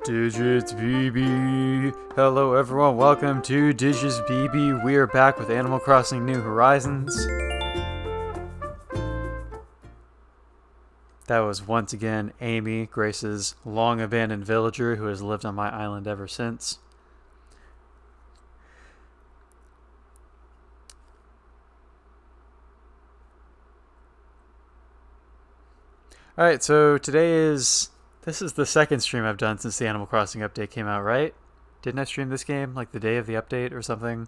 Digits BB. Hello everyone, welcome to Digits BB. We are back with Animal Crossing New Horizons. That was once again Amy, Grace's long abandoned villager who has lived on my island ever since. Alright, so this is the second stream I've done since the Animal Crossing update came out, right? Didn't I stream this game like the day of the update or something?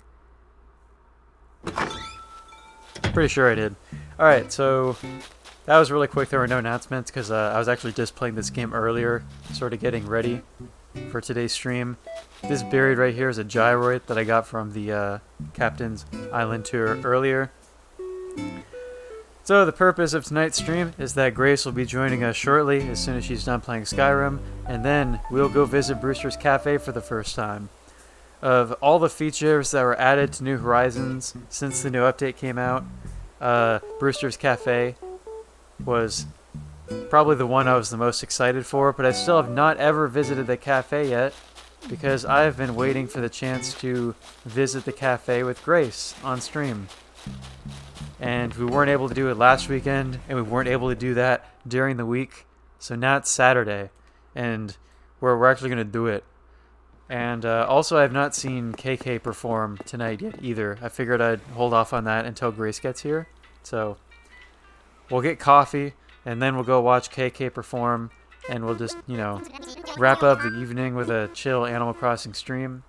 Pretty sure I did. Alright, so that was really quick. There were no announcements because I was actually just playing this game earlier, sort of getting ready for today's stream. This buried right here is a gyroid that I got from the Captain's Island tour earlier. So the purpose of tonight's stream is that Grace will be joining us shortly as soon as she's done playing Skyrim, and then we'll go visit Brewster's Cafe for the first time. Of all the features that were added to New Horizons since the new update came out, Brewster's Cafe was probably the one I was the most excited for, but I still have not ever visited the cafe yet because I have been waiting for the chance to visit the cafe with Grace on stream. And we weren't able to do it last weekend, and we weren't able to do that during the week. So now it's Saturday, and we're actually going to do it. And also, I have not seen KK perform tonight yet either. I figured I'd hold off on that until Grace gets here. So we'll get coffee, and then we'll go watch KK perform, and we'll just, wrap up the evening with a chill Animal Crossing stream.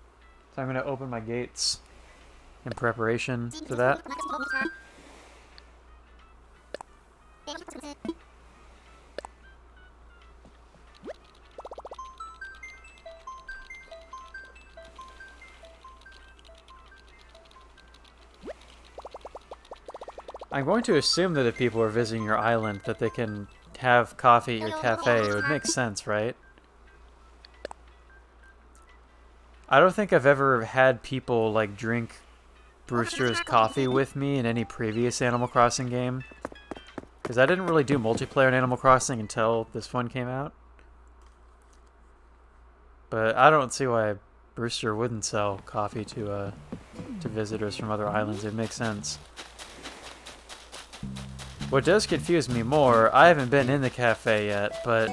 So I'm going to open my gates in preparation for that. I'm going to assume that if people are visiting your island that they can have coffee at your cafe. It would make sense, right? I don't think I've ever had people drink Brewster's coffee with me in any previous Animal Crossing game. Because I didn't really do multiplayer in Animal Crossing until this one came out. But I don't see why Brewster wouldn't sell coffee to visitors from other islands. It makes sense. What does confuse me more, I haven't been in the cafe yet, but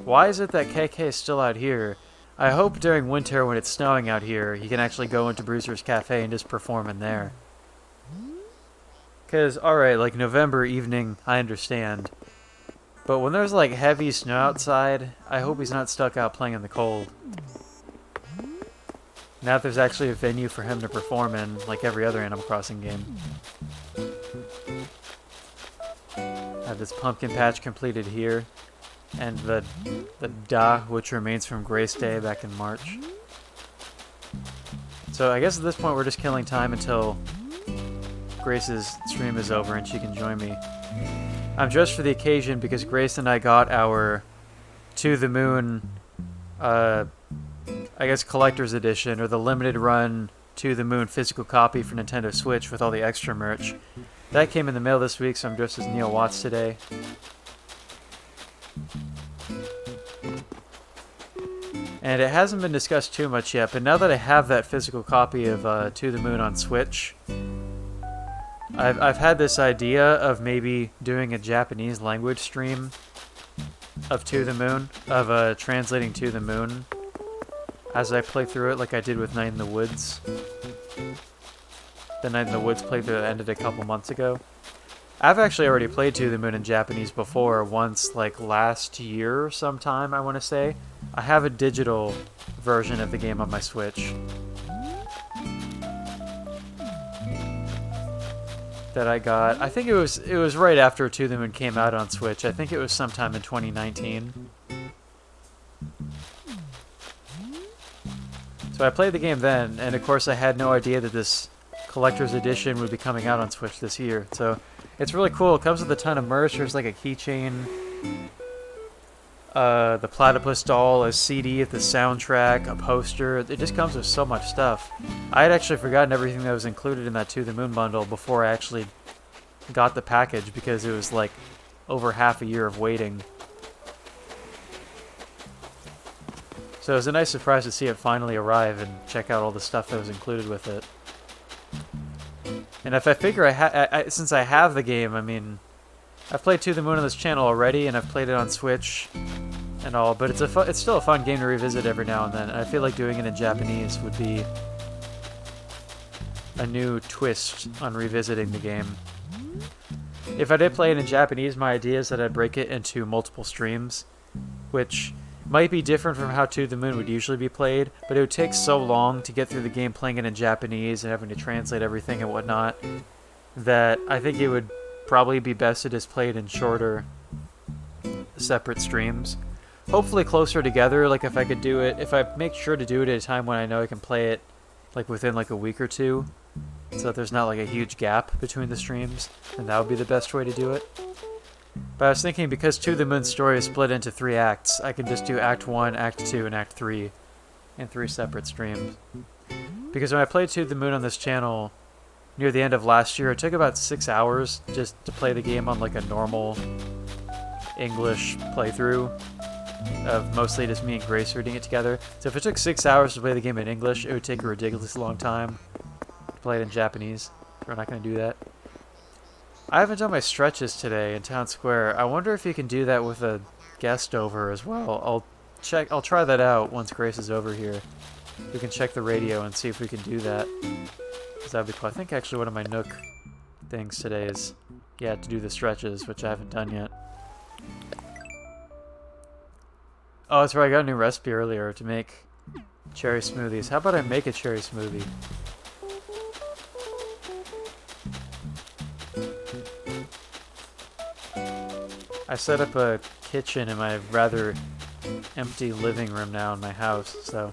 why is it that KK is still out here? I hope during winter when it's snowing out here, he can actually go into Brewster's Cafe and just perform in there. Because, alright, November evening, I understand. But when there's, heavy snow outside, I hope he's not stuck out playing in the cold. Now that there's actually a venue for him to perform in, like every other Animal Crossing game. I have this pumpkin patch completed here. And the Da, which remains from Grace Day back in March. So I guess at this point we're just killing time until Grace's stream is over and she can join me. I'm dressed for the occasion because Grace and I got our To the Moon, I guess collector's edition, or the limited run To the Moon physical copy for Nintendo Switch with all the extra merch. That came in the mail this week, so I'm dressed as Neil Watts today. And it hasn't been discussed too much yet, but now that I have that physical copy of To the Moon on Switch, I've had this idea of maybe doing a Japanese language stream of To the Moon, of translating To the Moon, as I play through it like I did with Night in the Woods. The Night in the Woods playthrough that ended a couple months ago. I've actually already played To the Moon in Japanese before, once last year sometime, I want to say. I have a digital version of the game on my Switch that I got. I think it was right after To the Moon came out on Switch. I think it was sometime in 2019. So I played the game then, and of course I had no idea that this collector's edition would be coming out on Switch this year. So it's really cool. It comes with a ton of merch. There's a keychain, the platypus doll, a CD, the soundtrack, a poster. It just comes with so much stuff. I had actually forgotten everything that was included in that To the Moon bundle before I actually got the package because it was over half a year of waiting. So it was a nice surprise to see it finally arrive and check out all the stuff that was included with it. And if I figure since I have the game, I mean, I've played To the Moon on this channel already, and I've played it on Switch and all, but it's still a fun game to revisit every now and then. And I feel like doing it in Japanese would be a new twist on revisiting the game. If I did play it in Japanese, my idea is that I'd break it into multiple streams, which might be different from how To the Moon would usually be played, but it would take so long to get through the game playing it in Japanese and having to translate everything and whatnot, that I think it would probably be best to just play it in shorter, separate streams. Hopefully closer together, like if I could do it, if I make sure to do it at a time when I know I can play it like within like a week or two, so that there's not like a huge gap between the streams, and that would be the best way to do it. But I was thinking, because To the Moon's story is split into 3 acts, I can just do Act 1, Act 2, and Act 3 in 3 separate streams. Because when I played To the Moon on this channel near the end of last year, it took about 6 hours just to play the game on like a normal English playthrough of mostly just me and Grace reading it together. So if it took 6 hours to play the game in English, it would take a ridiculously long time to play it in Japanese. We're not going to do that. I haven't done my stretches today in Town Square. I wonder if you can do that with a guest over as well. I'll try that out once Grace is over here. We can check the radio and see if we can do that. Because that'd be cool. I think actually one of my Nook things today is, yeah, to do the stretches, which I haven't done yet. Oh, that's right. I got a new recipe earlier to make cherry smoothies. How about I make a cherry smoothie? I set up a kitchen in my rather empty living room now in my house, so...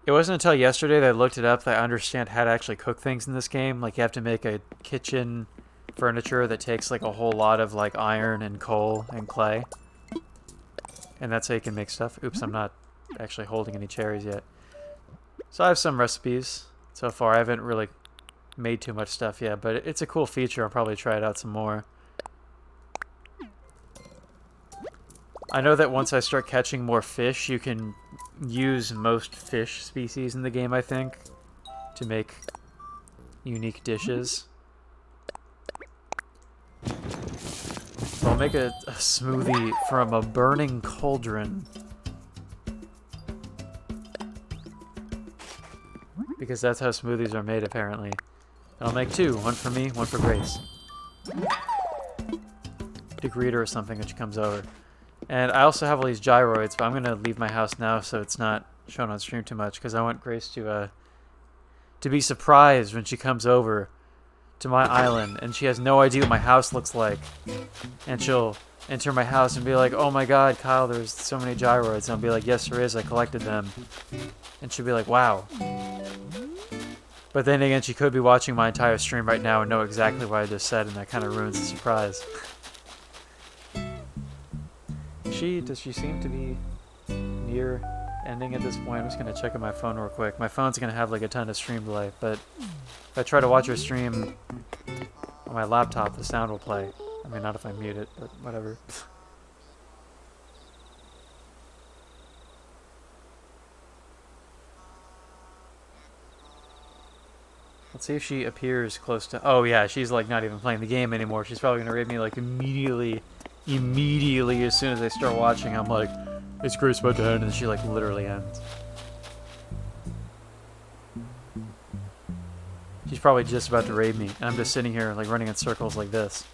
It wasn't until yesterday that I looked it up that I understand how to actually cook things in this game. Like, you have to make a kitchen furniture that takes, like, a whole lot of, like, iron and coal and clay. And that's how you can make stuff. Oops, I'm not actually holding any cherries yet. So I have some recipes so far. I haven't really made too much stuff yet, but it's a cool feature. I'll probably try it out some more. I know that once I start catching more fish, you can use most fish species in the game, I think, to make unique dishes. So I'll make a smoothie from a burning cauldron. Because that's how smoothies are made, apparently. And I'll make 2. One for me, one for Grace. To greet her or something when she comes over. And I also have all these gyroids, but I'm going to leave my house now so it's not shown on stream too much, because I want Grace to be surprised when she comes over to my island and she has no idea what my house looks like. And she'll enter my house and be like, "Oh my god, Kyle, there's so many gyroids." And I'll be like, "Yes, there is. I collected them." And she'll be like, "Wow." But then again, she could be watching my entire stream right now and know exactly what I just said, and that kind of ruins the surprise. Does she seem to be near ending at this point? I'm just going to check on my phone real quick. My phone's going to have like a ton of stream delay, but if I try to watch her stream on my laptop, the sound will play. I mean, not if I mute it, but whatever. Let's see if she appears close to... Oh yeah, she's like not even playing the game anymore. She's probably going to raid me like immediately as soon as I start watching. I'm like, "It's Grace about to end," and she like literally ends. She's probably just about to raid me, and I'm just sitting here like running in circles like this.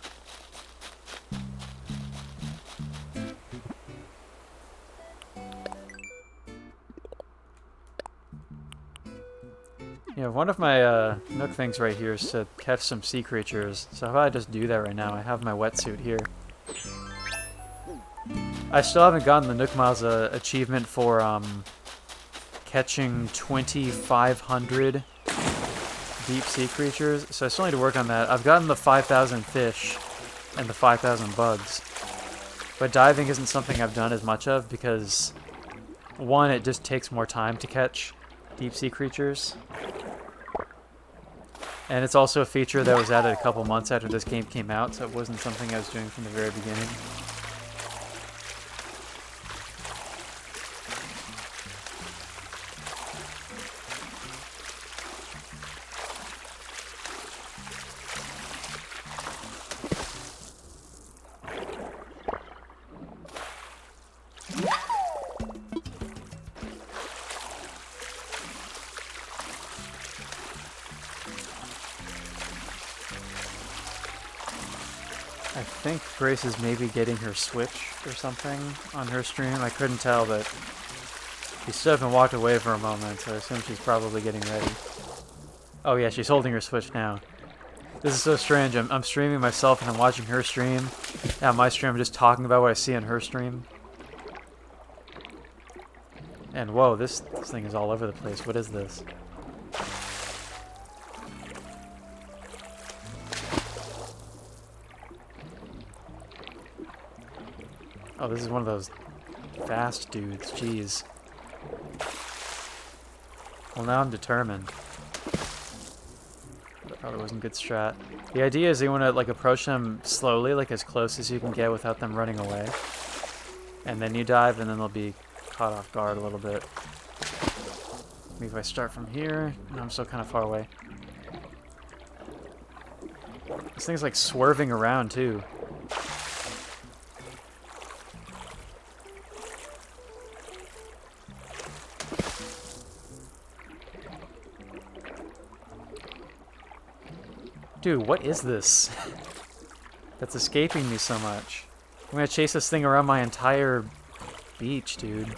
Yeah, one of my Nook things right here is to catch some sea creatures, so how about I just do that right now? I have my wetsuit here. I still haven't gotten the Nook Miles achievement for catching 2,500 deep sea creatures, so I still need to work on that. I've gotten the 5,000 fish and the 5,000 bugs, but diving isn't something I've done as much of because, one, it just takes more time to catch deep sea creatures, and it's also a feature that was added a couple months after this game came out, so it wasn't something I was doing from the very beginning. I think Grace is maybe getting her Switch or something on her stream. I couldn't tell, but she stood up and walked away for a moment, so I assume she's probably getting ready. Oh yeah, she's holding her Switch now. This is so strange. I'm streaming myself and I'm watching her stream. At my stream, I'm just talking about what I see on her stream. And whoa, this thing is all over the place. What is this? Oh, this is one of those fast dudes. Jeez. Well, now I'm determined. That probably wasn't a good strat. The idea is you want to like approach them slowly, like as close as you can get without them running away. And then you dive, and then they'll be caught off guard a little bit. Maybe if I start from here. No, I'm still kind of far away. This thing's like swerving around too. Dude, what is this? That's escaping me so much. I'm gonna chase this thing around my entire beach, dude.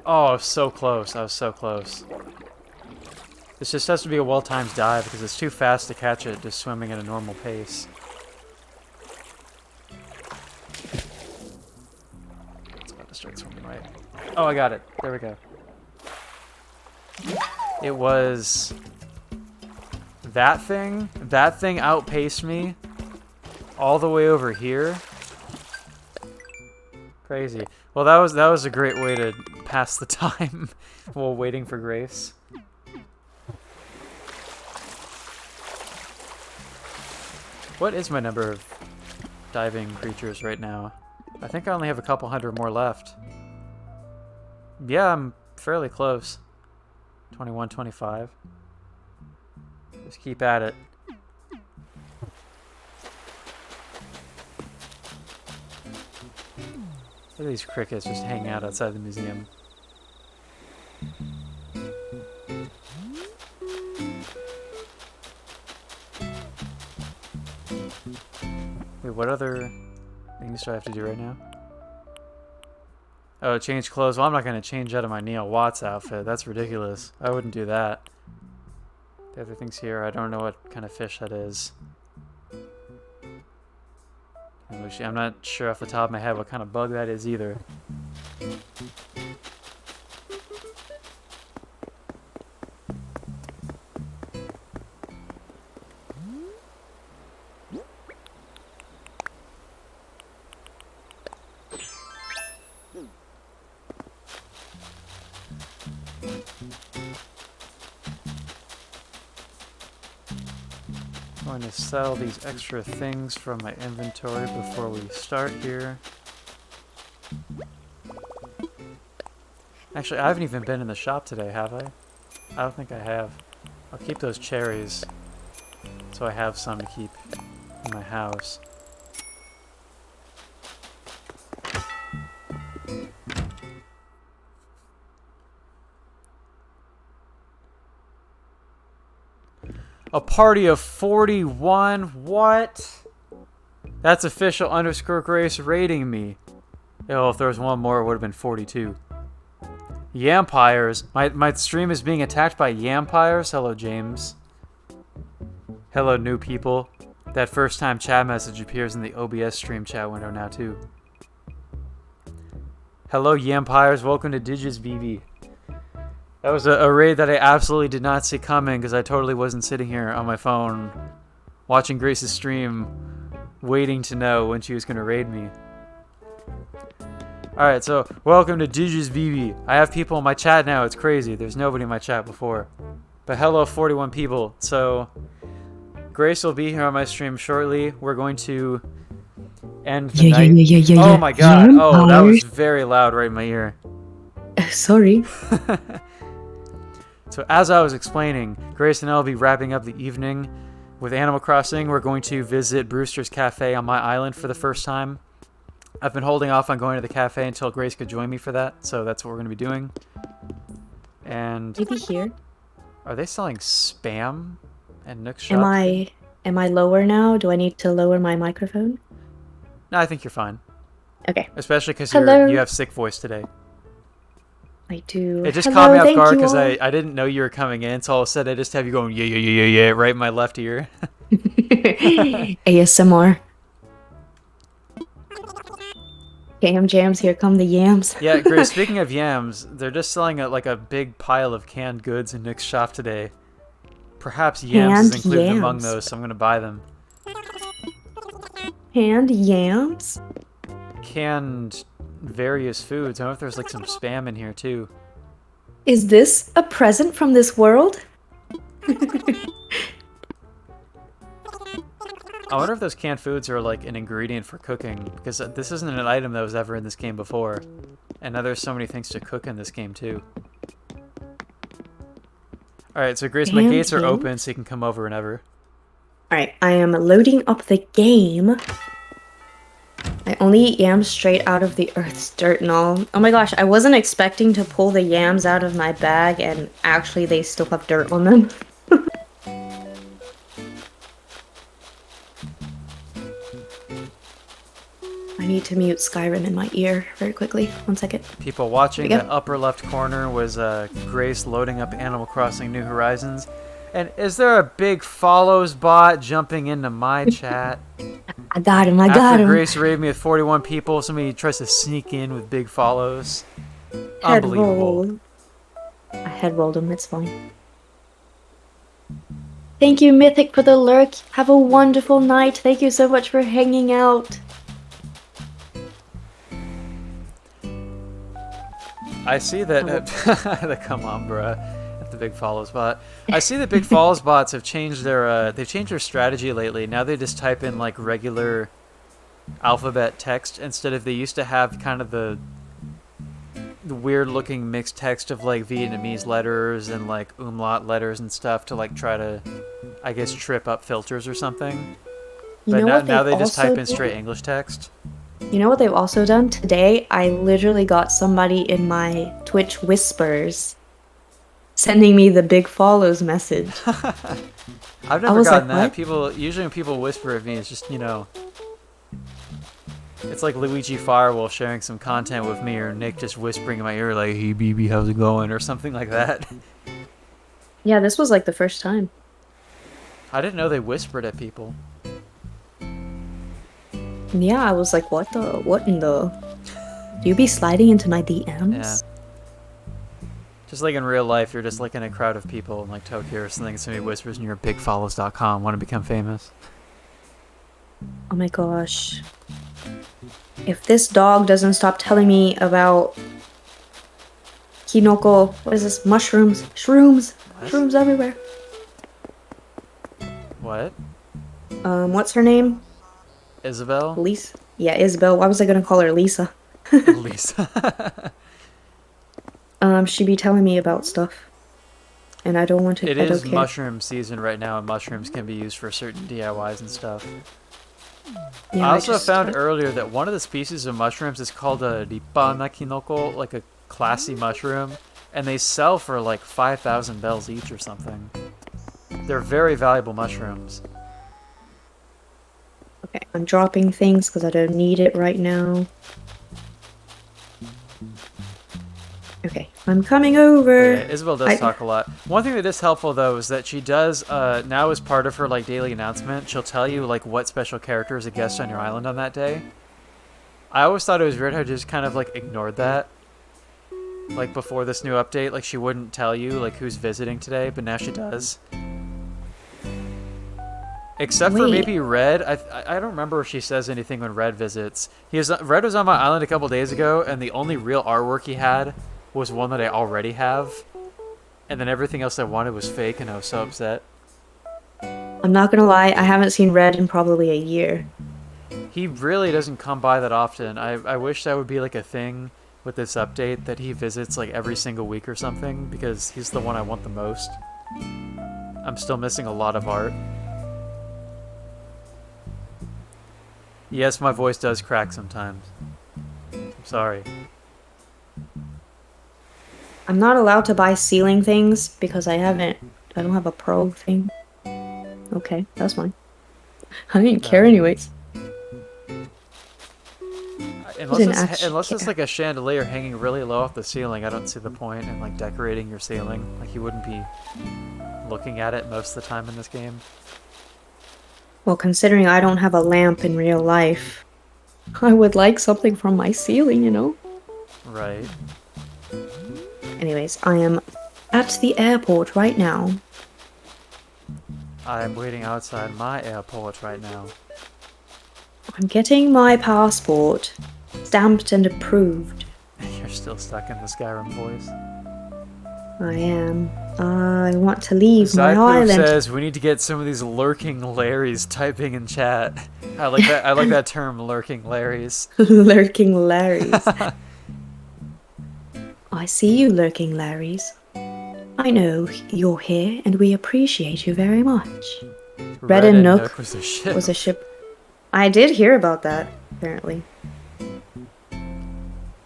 Oh, I was so close. I was so close. This just has to be a well-timed dive because it's too fast to catch it just swimming at a normal pace. It's about to start swimming right. Oh, I got it. There we go. It was that thing. That thing outpaced me all the way over here. Crazy. Well, that was a great way to pass the time while waiting for Grace. What is my number of diving creatures right now? I think I only have a couple hundred more left. Yeah, I'm fairly close. 21, 25. Just keep at it. Look at these crickets just hanging out outside the museum. Wait, what other things do I have to do right now? Oh, change clothes. Well, I'm not going to change out of my Neil Watts outfit. That's ridiculous. I wouldn't do that. The other things here, I don't know what kind of fish that is. I'm not sure off the top of my head what kind of bug that is either. I'm going to sell these extra things from my inventory before we start here. Actually, I haven't even been in the shop today, have I? I don't think I have. I'll keep those cherries so I have some to keep in my house. A party of 41? What? That's official _Grace rating me. Oh, if there was one more, it would have been 42. Yampires. My stream is being attacked by Yampires. Hello, James. Hello, new people. That first time chat message appears in the OBS stream chat window now, too. Hello, Yampires. Welcome to Digis BB. That was a raid that I absolutely did not see coming because I totally wasn't sitting here on my phone watching Grace's stream waiting to know when she was going to raid me. Alright, so welcome to Digis BB. I have people in my chat now. It's crazy. There's nobody in my chat before. But hello, 41 people. So Grace will be here on my stream shortly. We're going to end the night. Yeah. Oh my god. Oh, that was very loud right in my ear. Sorry. So as I was explaining, Grace and I will be wrapping up the evening with Animal Crossing, we're going to visit Brewster's Cafe on my island for the first time. I've been holding off on going to the cafe until Grace could join me for that, so that's what we're going to be doing. And Maybe here. are they selling Spam and Nook Shop? Am I lower now? Do I need to lower my microphone? No, I think you're fine. Okay. Especially because Hello. you have sick voice today. I do. It just Hello, caught me off thank guard you because all. I didn't know you were coming in, so all of a sudden I just have you going yeah right in my left ear. ASMR. Yam jams, here come the yams. Yeah, Grace, speaking of yams, they're just selling a big pile of canned goods in Nick's shop today. Perhaps yams is Canned included among yams. those, so I'm going to buy them. Canned yams? Canned various foods. I don't know if there's like some Spam in here too. Is this a present from this world? I wonder if those canned foods are like an ingredient for cooking, because this isn't an item that was ever in this game before. And now there's so many things to cook in this game too. Alright, so Grace, my Canned gates are yams? open so you can come over whenever. Alright, I am loading up the game. I only eat yams straight out of the earth's dirt and all. Oh my gosh, I wasn't expecting to pull the yams out of my bag and actually they still have dirt on them. I need to mute Skyrim in my ear very quickly. 1 second. People watching, There we the go. upper left corner was Grace loading up Animal Crossing New Horizons. And is there a big follows bot jumping into my chat? I got him, I got After him. Grace raided me with 41 people, somebody tries to sneak in with big follows. Head Unbelievable. roll. I head rolled him, it's fine. Thank you, Mythic, for the lurk. Have a wonderful night. Thank you so much for hanging out. I see that. Come on, bruh. At the big follows bot. I see that big follows bots have changed they've changed their strategy lately. Now they just type in like regular alphabet text instead of they used to have kind of the weird looking mixed text of like Vietnamese letters and like umlaut letters and stuff to like try to, I guess, trip up filters or something. You But know now, what now they've they just also type in done? straight English text. You know what they've also done? Today, I literally got somebody in my Twitch whispers sending me the big follows message. I've never was gotten like, that. what? People usually when people whisper at me, it's just it's like Luigi Firewall sharing some content with me, or Nick just whispering in my ear like, "Hey BB, how's it going?" or something like that. Yeah, this was like the first time. I didn't know they whispered at people. Yeah, I was like, what in the... Do you be sliding into my DMs? Yeah. Just like in real life, you're just like in a crowd of people in like Tokyo or something, and somebody whispers and you're at bigfollows.com, want to become famous. Oh my gosh. If this dog doesn't stop telling me about kinoko, what is this? Mushrooms? Shrooms! What? Shrooms everywhere. What? What's her name? Isabel? Lisa? Yeah, Isabel. Why was I gonna call her Lisa? Lisa. She be telling me about stuff. And I don't want to. It I don't is care. mushroom season right now, and mushrooms can be used for certain DIYs and stuff. Yeah, I also just- found earlier that one of the species of mushrooms is called a Rippana Kinoko, like a classy mushroom, and they sell for like 5,000 bells each or something. They're very valuable mushrooms. Okay, I'm dropping things because I don't need it right now. Okay, I'm coming over. But yeah, Isabel does talk a lot. One thing that is helpful though is that she does now as part of her like daily announcement, she'll tell you like what special character is a guest on your island on that day. I always thought it was weird how she just kind of like ignored that. Like before this new update, like she wouldn't tell you like who's visiting today, but now she does. Except for Wait. maybe Red. I don't remember if she says anything when Red visits. Red was on my island a couple days ago, and the only real artwork he had was one that I already have. And then everything else I wanted was fake, and I was so upset. I'm not gonna lie, I haven't seen Red in probably a year. He really doesn't come by that often. I wish that would be like a thing with this update, that he visits like every single week or something, because he's the one I want the most. I'm still missing a lot of art. Yes, my voice does crack sometimes. I'm sorry. I'm not allowed to buy ceiling things because I don't have a pro thing. Okay, that's fine. I didn't care anyways. Unless Didn't it's actually unless it's care. like a chandelier hanging really low off the ceiling, I don't see the point in like decorating your ceiling. Like you wouldn't be looking at it most of the time in this game. Well, considering I don't have a lamp in real life, I would like something from my ceiling, you know? Right. Anyways, I am at the airport right now. I'm waiting outside my airport right now. I'm getting my passport stamped and approved. You're still stuck in the Skyrim voice. I am. I want to leave my Zypoop island. says we need to get some of these lurking Larrys typing in chat. I like that. I like that term, lurking Larrys. Lurking Larrys. I see you, Lurking Larrys. I know you're here, and we appreciate you very much. Red and Nook was a ship. was a ship. I did hear about that, apparently.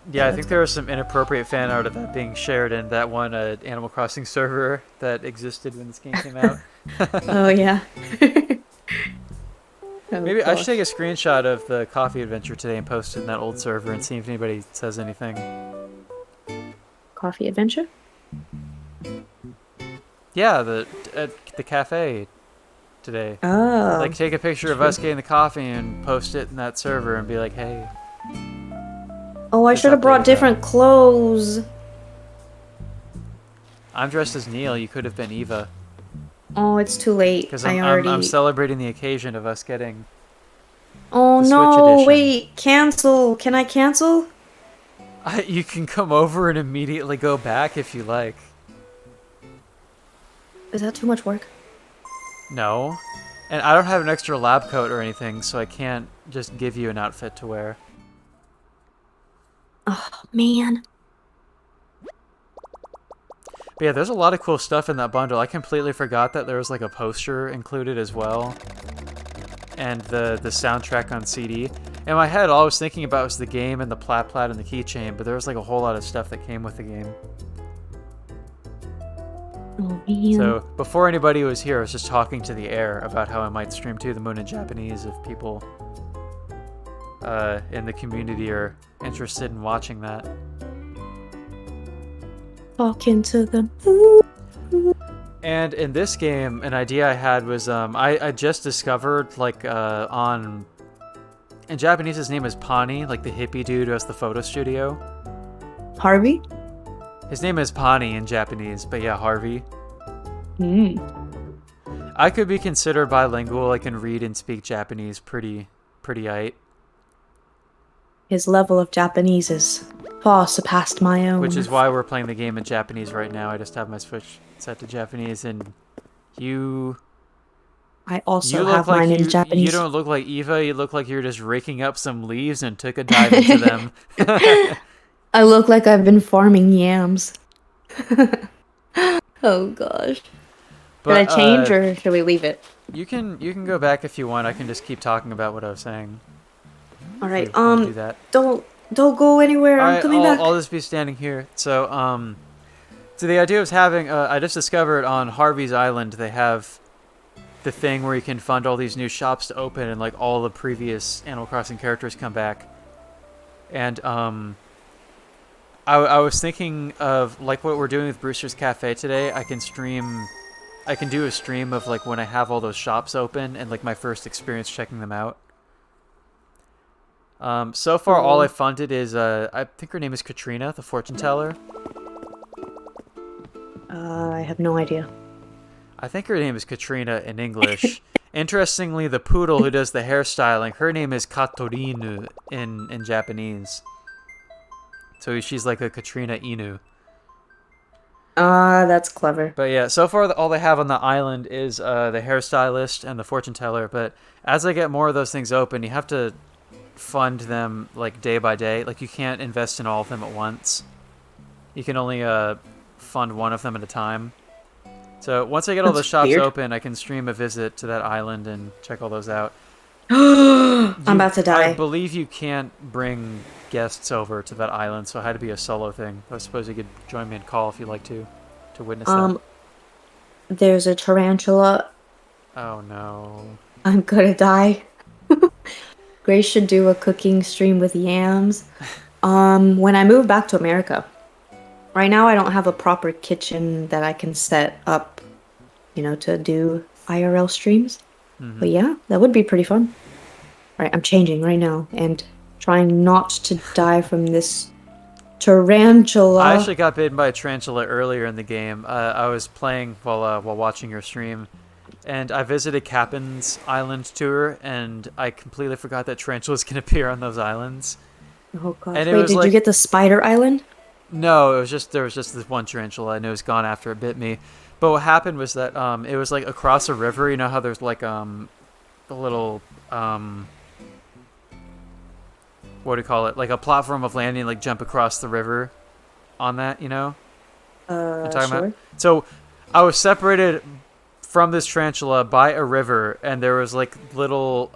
Yeah, I think there was some inappropriate fan art of that being shared in that one Animal Crossing server that existed when this game came out. Oh, yeah. Oh, Maybe I should gosh. take a screenshot of the coffee adventure today and post it in that old server and see if anybody says anything. Coffee adventure? Yeah, the cafe today. Oh. Like, take a picture of us getting the coffee and post it in that server and be like, hey. Oh, I Just should have brought updated different clothes. I'm dressed as Neil. You could have been Eva. Oh, it's too late. Because I I'm, already... I'm celebrating the occasion of us getting Oh, the Switch no. edition. Wait. Cancel. Can I cancel? You can come over and immediately go back if you like. Is that too much work? No. And I don't have an extra lab coat or anything, so I can't just give you an outfit to wear. Oh, man. But yeah, there's a lot of cool stuff in that bundle. I completely forgot that there was like a poster included as well. And the soundtrack on CD. In my head, all I was thinking about was the game and the plat and the keychain, but there was like a whole lot of stuff that came with the game. Oh, man. So before anybody was here, I was just talking to the air about how I might stream To the Moon in Japanese if people in the community are interested in watching that. Talking to them. And in this game, an idea I had was I just discovered like on in Japanese his name is Pani, like the hippie dude who has the photo studio. Harvey? His name is Pani in Japanese, but yeah, Harvey. I could be considered bilingual. I can read and speak Japanese pretty aight. His level of Japanese is far surpassed my own. Which is why we're playing the game in Japanese right now. I just have my Switch set to Japanese, and I also you have look like mine in Japanese. You don't look like Eva. You look like you're just raking up some leaves and took a dive into them. I look like I've been farming yams. Oh gosh. But, Should I change or should we leave it? You can go back if you want. I can just keep talking about what I was saying. All right. Do that. Don't go anywhere. I'm coming back. I'll just be standing here. So so the idea was having I just discovered on Harvey's Island they have the thing where you can fund all these new shops to open and like all the previous Animal Crossing characters come back. And I was thinking of like what we're doing with Brewster's Cafe today. I can do a stream of like when I have all those shops open and like my first experience checking them out. So far all I funded is I think her name is Katrina, the fortune teller. I have no idea. I think her name is Katrina in English. Interestingly, the poodle who does the hairstyling, her name is Katorinu in Japanese. So she's like a Katrina Inu. That's clever. But yeah, so far all they have on the island is the hairstylist and the fortune teller. But as I get more of those things open, you have to fund them like day by day. Like you can't invest in all of them at once. You can only fund one of them at a time. So once I get all the shops open, I can stream a visit to that island and check all those out. I'm about to I die. believe you can't bring guests over to that island, so it had to be a solo thing. I suppose you could join me in call if you'd like to witness that. There's a tarantula. Oh no. I'm gonna die. Grace should do a cooking stream with yams. When I move back to America. Right now I don't have a proper kitchen that I can set up, to do IRL streams. Mm-hmm. But yeah, that would be pretty fun. Right, I'm changing right now and trying not to die from this tarantula. I actually got bitten by a tarantula earlier in the game. I was playing while watching your stream, and I visited Captain's Island tour, and I completely forgot that tarantulas can appear on those islands. Oh gosh. And it Wait, was did you get the spider island? No, there was just this one tarantula, and it was gone after it bit me. But what happened was that it was like across a river. You know how there's like a little what do you call it? Like a platform of landing, like jump across the river on that, you know? I'm talking Sure. about. So I was separated from this tarantula by a river, and there was like little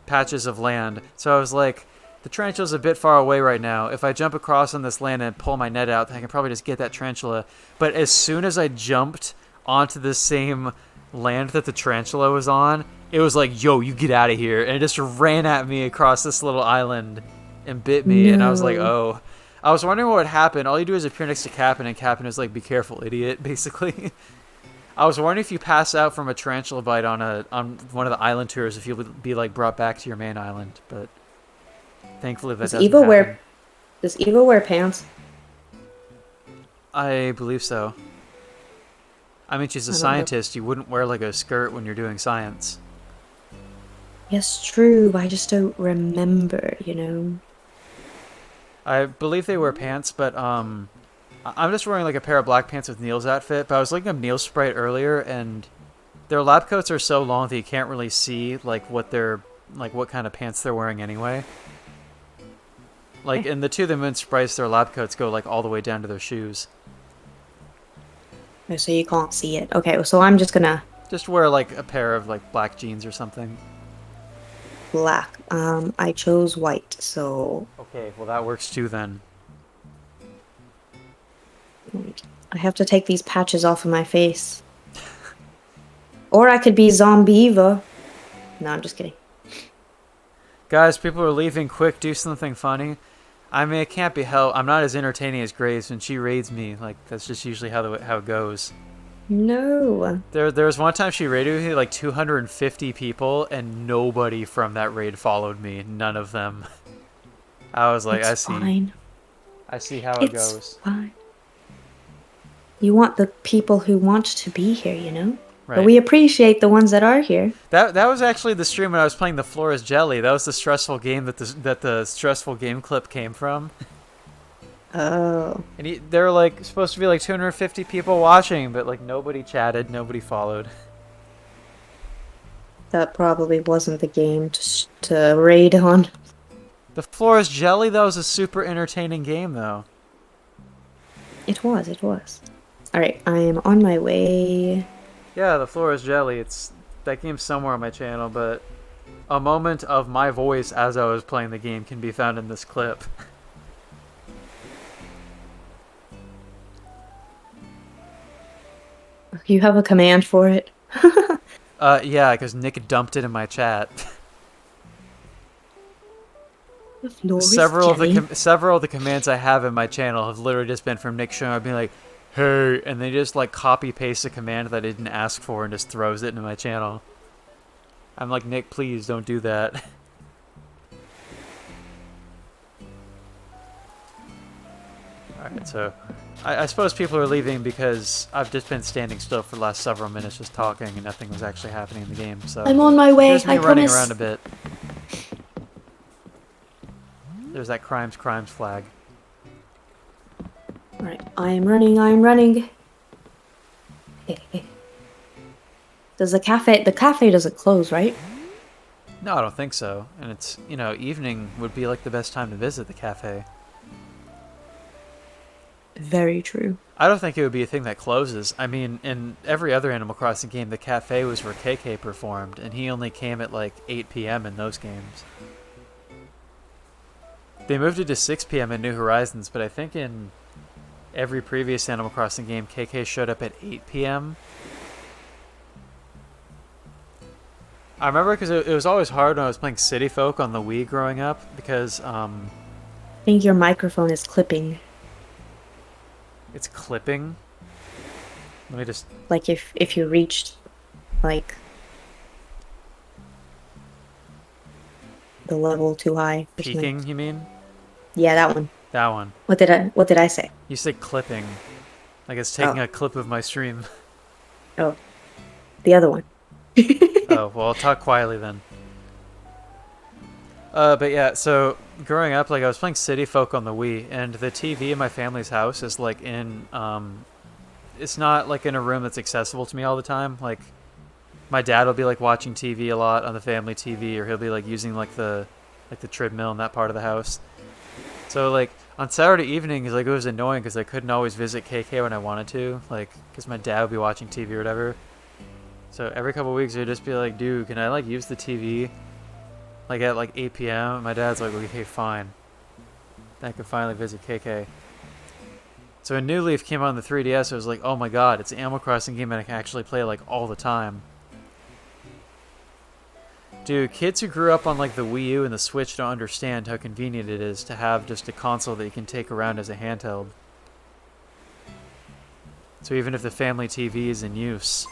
patches of land. So I was like, the tarantula's a bit far away right now. If I jump across on this land and pull my net out, then I can probably just get that tarantula. But as soon as I jumped onto the same land that the tarantula was on, it was like, yo, you get out of here. And it just ran at me across this little island and bit me. No. And I was like, oh. I was wondering what would happen. All you do is appear next to Captain, and Captain is like, be careful, idiot, basically. I was wondering if you pass out from a tarantula bite on one of the island tours, if you would be like brought back to your main island. But thankfully that doesn't happen. Does Eva wear pants? I believe so. I mean, she's a scientist. You wouldn't wear like a skirt when you're doing science. Yes, true. I just don't remember. I believe they wear pants, but I'm just wearing like a pair of black pants with Neil's outfit. But I was looking up Neil's sprite earlier, and their lab coats are so long that you can't really see like what kind of pants they're wearing anyway. Like in the To the Moon sprites, their lab coats go like all the way down to their shoes. So you can't see it. Okay, so I'm just gonna just wear like a pair of like black jeans or something. Black. I chose white, so okay, well that works too then. I have to take these patches off of my face. Or I could be Zombie Eva. No, I'm just kidding. Guys, people are leaving. Quick, do something funny. I mean, it can't be helped. I'm not as entertaining as Grace when she raids me. Like, that's just usually how it goes. No. There was one time she raided me, like 250 people, and nobody from that raid followed me. None of them. I was like, it's fine. I see how it goes. It's fine. You want the people who want to be here, Right. But we appreciate the ones that are here. That was actually the stream when I was playing the Floor is Jelly. That was the stressful game that the stressful game clip came from. Oh. And there were like supposed to be like 250 people watching, but like nobody chatted, nobody followed. That probably wasn't the game to raid on. The Floor is Jelly, that was a super entertaining game though. It was. Alright, I am on my way. Yeah, the Floor is Jelly. That game's somewhere on my channel, but a moment of my voice as I was playing the game can be found in this clip. You have a command for it? Yeah, because Nick dumped it in my chat. Several of the commands I have in my channel have literally just been from Nick showing up being like, hey, and they just like copy paste a command that I didn't ask for and just throws it into my channel. I'm like, Nick, please don't do that. Alright, so I suppose people are leaving because I've just been standing still for the last several minutes just talking and nothing was actually happening in the game. So I'm on my way. here's me I running promise. around a bit. There's that crimes flag. Alright, I'm running. Does the cafe doesn't close, right? No, I don't think so. And it's, evening would be like the best time to visit the cafe. Very true. I don't think it would be a thing that closes. I mean, in every other Animal Crossing game, the cafe was where KK performed, and he only came at like 8 p.m. in those games. They moved it to 6 p.m. in New Horizons, but I think in every previous Animal Crossing game, KK showed up at 8 p.m. I remember because it was always hard when I was playing City Folk on the Wii growing up because I think your microphone is clipping. it's clipping. Let me just... Like if you reached, like, the level too high. or something. Peaking, you mean? Yeah, that one. That one. What did I say? You said clipping. Like it's taking Oh. a clip of my stream. Oh, the other one. Oh, well, I'll talk quietly then. But yeah, so growing up, like I was playing City Folk on the Wii, and the TV in my family's house is like in, it's not like in a room that's accessible to me all the time. Like, my dad will be like watching TV a lot on the family TV, or he'll be like using like the treadmill in that part of the house. So like on Saturday evenings, like it was annoying because I couldn't always visit KK when I wanted to, like because my dad would be watching TV or whatever. So every couple of weeks, it'd just be like, dude, can I like use the TV? Like at like 8 p.m. My dad's like, okay, fine. Then I could finally visit KK. So when New Leaf came out on the 3DS, I was like, oh my god, it's an Animal Crossing game and I can actually play like all the time. Dude, kids who grew up on like the Wii U and the Switch don't understand how convenient it is to have just a console that you can take around as a handheld. So even if the family TV is in use,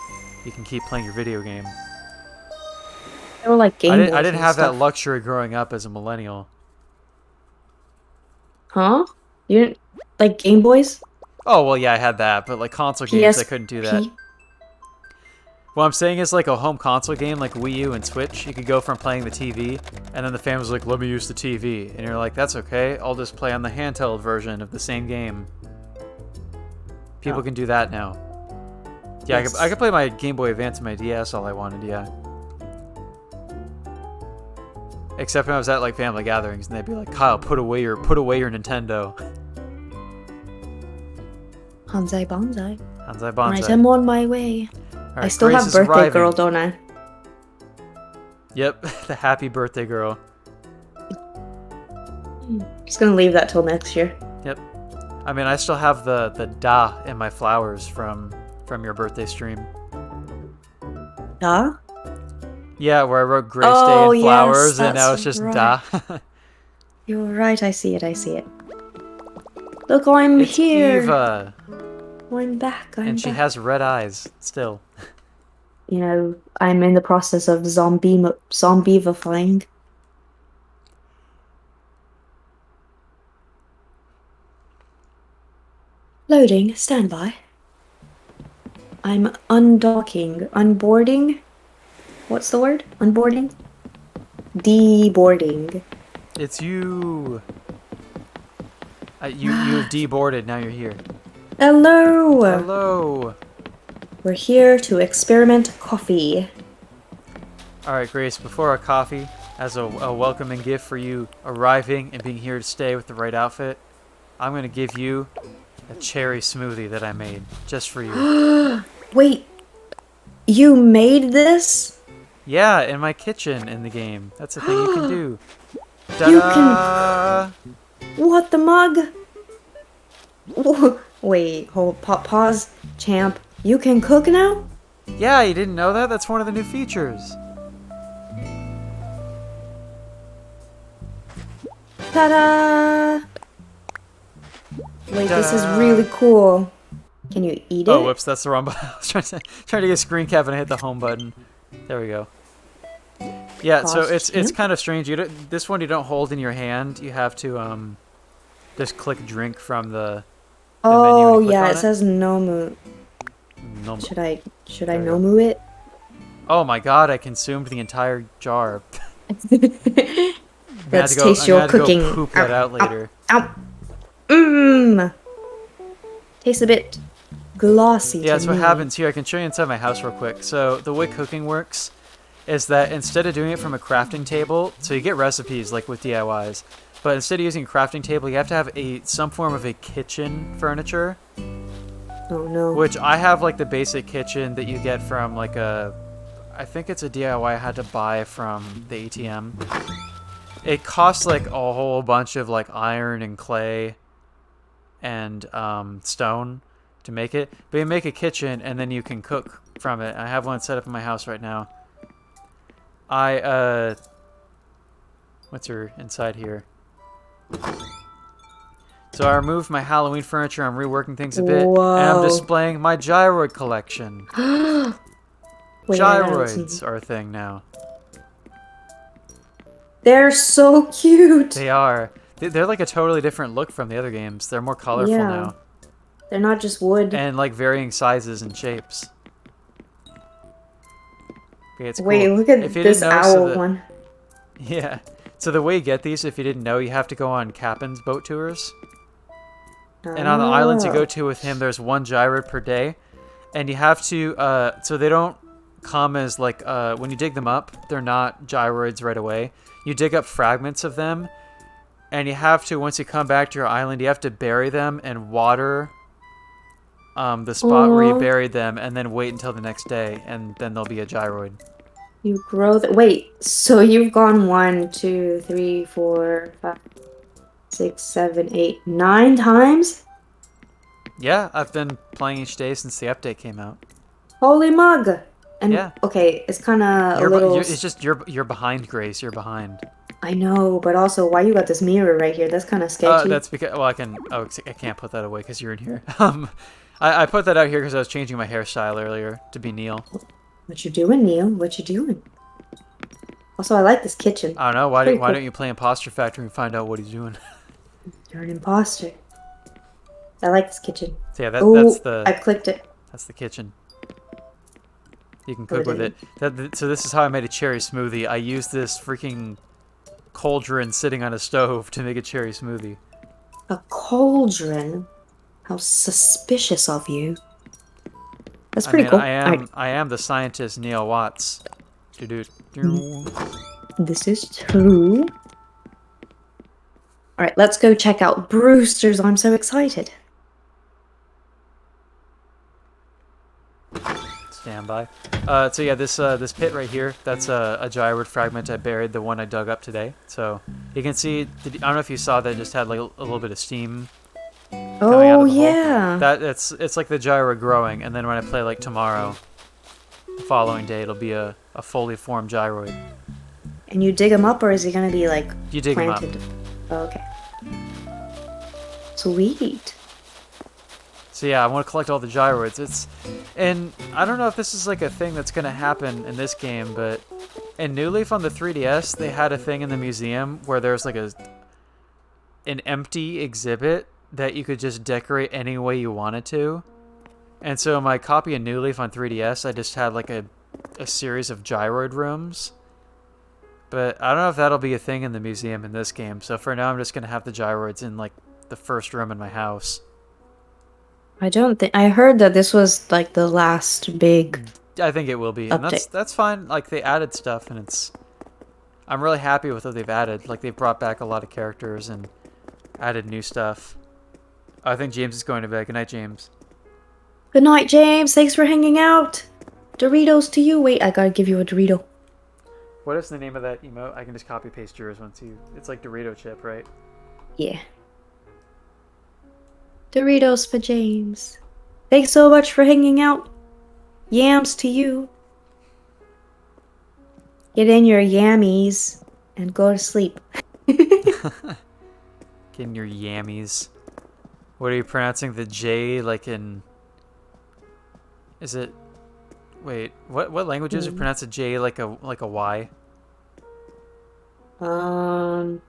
you can keep playing your video game. They were like Game Boys I didn't and have stuff. that luxury growing up as a millennial. Huh? You didn't like Game Boys? Oh, well, yeah, I had that, but like console games, I couldn't do that. PSP? What I'm saying is like a home console game like Wii U and Switch, you could go from playing the TV, and then the family's like, let me use the TV. And you're like, that's okay, I'll just play on the handheld version of the same game. People can do that now. Yeah, Yes. I could play my Game Boy Advance and my DS all I wanted, yeah. Except when I was at like family gatherings, and they'd be like, Kyle, put away your Nintendo. Hanzai Banzai. Hanzai Right, Banzai. I'm on my way. Alright, I still Grace have is Birthday arriving. Girl, don't I? Yep, the happy birthday girl. Just gonna leave that till next year. Yep. I mean, I still have the da in my flowers from your birthday stream. Huh? Yeah, where I wrote Grace Oh, Day in yes, flowers, and now it's that's just right. da. You're right, I see it. Look, I'm It's here. Eva, I'm back, I'm and she back. has red eyes still. You know, I'm in the process of zombie-ifying. Loading, standby. I'm undocking, unboarding. What's the word? Unboarding? Deboarding. It's you. You have deboarded. Now you're here. Hello! Hello. We're here to experiment coffee. All right, Grace. Before our coffee, as a welcoming gift for you arriving and being here to stay with the right outfit, I'm gonna give you a cherry smoothie that I made just for you. Wait, you made this? Yeah, in my kitchen in the game. That's a thing you can do. You Ta-da! What the mug? Wait, hold, pause, champ. You can cook now? Yeah, you didn't know that? That's one of the new features. Ta-da! Wait, this is Ta-da. really cool. Can you eat it? Oh, whoops, that's the wrong button. I was trying to get a screen cap and I hit the home button. There we go. Yeah, so it's Costume? kind of strange. This one you don't hold in your hand. You have to just click drink from the menu when Oh you click yeah, on it says Nomu. No, Should I There we go. Nomu it? oh my god, I consumed the entire jar. I'm gonna Let's have to go- taste I'm your gonna have to go cooking. poop that out later. Ow. Mmm. Tastes a bit glossy. Yeah, to that's what me. happens here. I can show you inside my house real quick. So the way cooking works is that instead of doing it from a crafting table, so you get recipes like with DIYs, but instead of using a crafting table, you have to have some form of a kitchen furniture, Oh no. which I have like the basic kitchen that you get from like I think it's a DIY I had to buy from the ATM. It costs like a whole bunch of like iron and clay and stone to make it. But you make a kitchen and then you can cook from it. I have one set up in my house right now. What's her inside here? So I removed my Halloween furniture. I'm reworking things a bit, Whoa. and I'm displaying my gyroid collection. Wait, Gyroids are a thing now. they're so cute. They are. They're like a totally different look from the other games. They're more colorful now. They're not just wood. And like varying sizes and shapes. Okay, it's Wait, cool. look at If you this didn't know, owl one. Yeah. So the way you get these, if you didn't know, you have to go on Captain's boat tours. And on the islands you go to with him, there's one gyroid per day. And you have to, so they don't come as like, when you dig them up, they're not gyroids right away. You dig up fragments of them. And you have to, once you come back to your island, you have to bury them and water the spot where you buried them, and then wait until the next day, and then there'll be a gyroid. You grow wait, so you've gone 1, 2, 3, 4, 5, 6, 7, 8, 9 times? Yeah, I've been playing each day since the update came out. Holy mug! And yeah. Okay, it's kind of a little. It's just you're behind, Grace. You're behind. I know, but also, why you got this mirror right here? That's kind of sketchy. That's because I can't put that away because you're in here. I put that out here because I was changing my hairstyle earlier to be Neil. What you doing, Neil? What you doing? Also, I like this kitchen. I don't know. Why don't you play Imposter Factory and find out what he's doing? You're an imposter. I like this kitchen. So yeah, that's the. I clicked it. That's the kitchen. You can cook with it. So this is how I made a cherry smoothie. I used this freaking cauldron sitting on a stove to make a cherry smoothie. A cauldron? How suspicious of you. That's pretty cool. I am the scientist Neil Watts. This is true. Alright, let's go check out Brewster's. I'm so excited. Stand by. So yeah, this pit right here, that's a gyroid fragment I buried, the one I dug up today. So you can see, I don't know if you saw that it just had like a little bit of steam. Oh yeah. It's like the gyroid growing, and then when I play like tomorrow, the following day, it'll be a fully formed gyroid. And you dig them up, or is it gonna be like you dig planted? them up? Oh, okay. Sweet. So yeah, I want to collect all the gyroids. And I don't know if this is like a thing that's gonna happen in this game, but in New Leaf on the 3DS, they had a thing in the museum where there's like an empty exhibit that you could just decorate any way you wanted to. And so my copy of New Leaf on 3DS, I just had like a series of gyroid rooms. But I don't know if that'll be a thing in the museum in this game. So for now, I'm just gonna have the gyroids in like the first room in my house. I don't think I heard that this was like the last big. I think it will be, update. And that's fine. Like they added stuff, and I'm really happy with what they've added. Like they've brought back a lot of characters and added new stuff. I think James is going to bed. Good night, James. Good night, James. Thanks for hanging out. Doritos to you. Wait, I gotta give you a Dorito. What is the name of that emote? I can just copy paste yours once you. It's like Dorito chip, right? Yeah. Doritos for James. Thanks so much for hanging out. Yams to you. Get in your yammies and go to sleep. Get in your yammies. What are you pronouncing the J like in? Is it? Wait, what languages you pronounce a J like a Y? I don't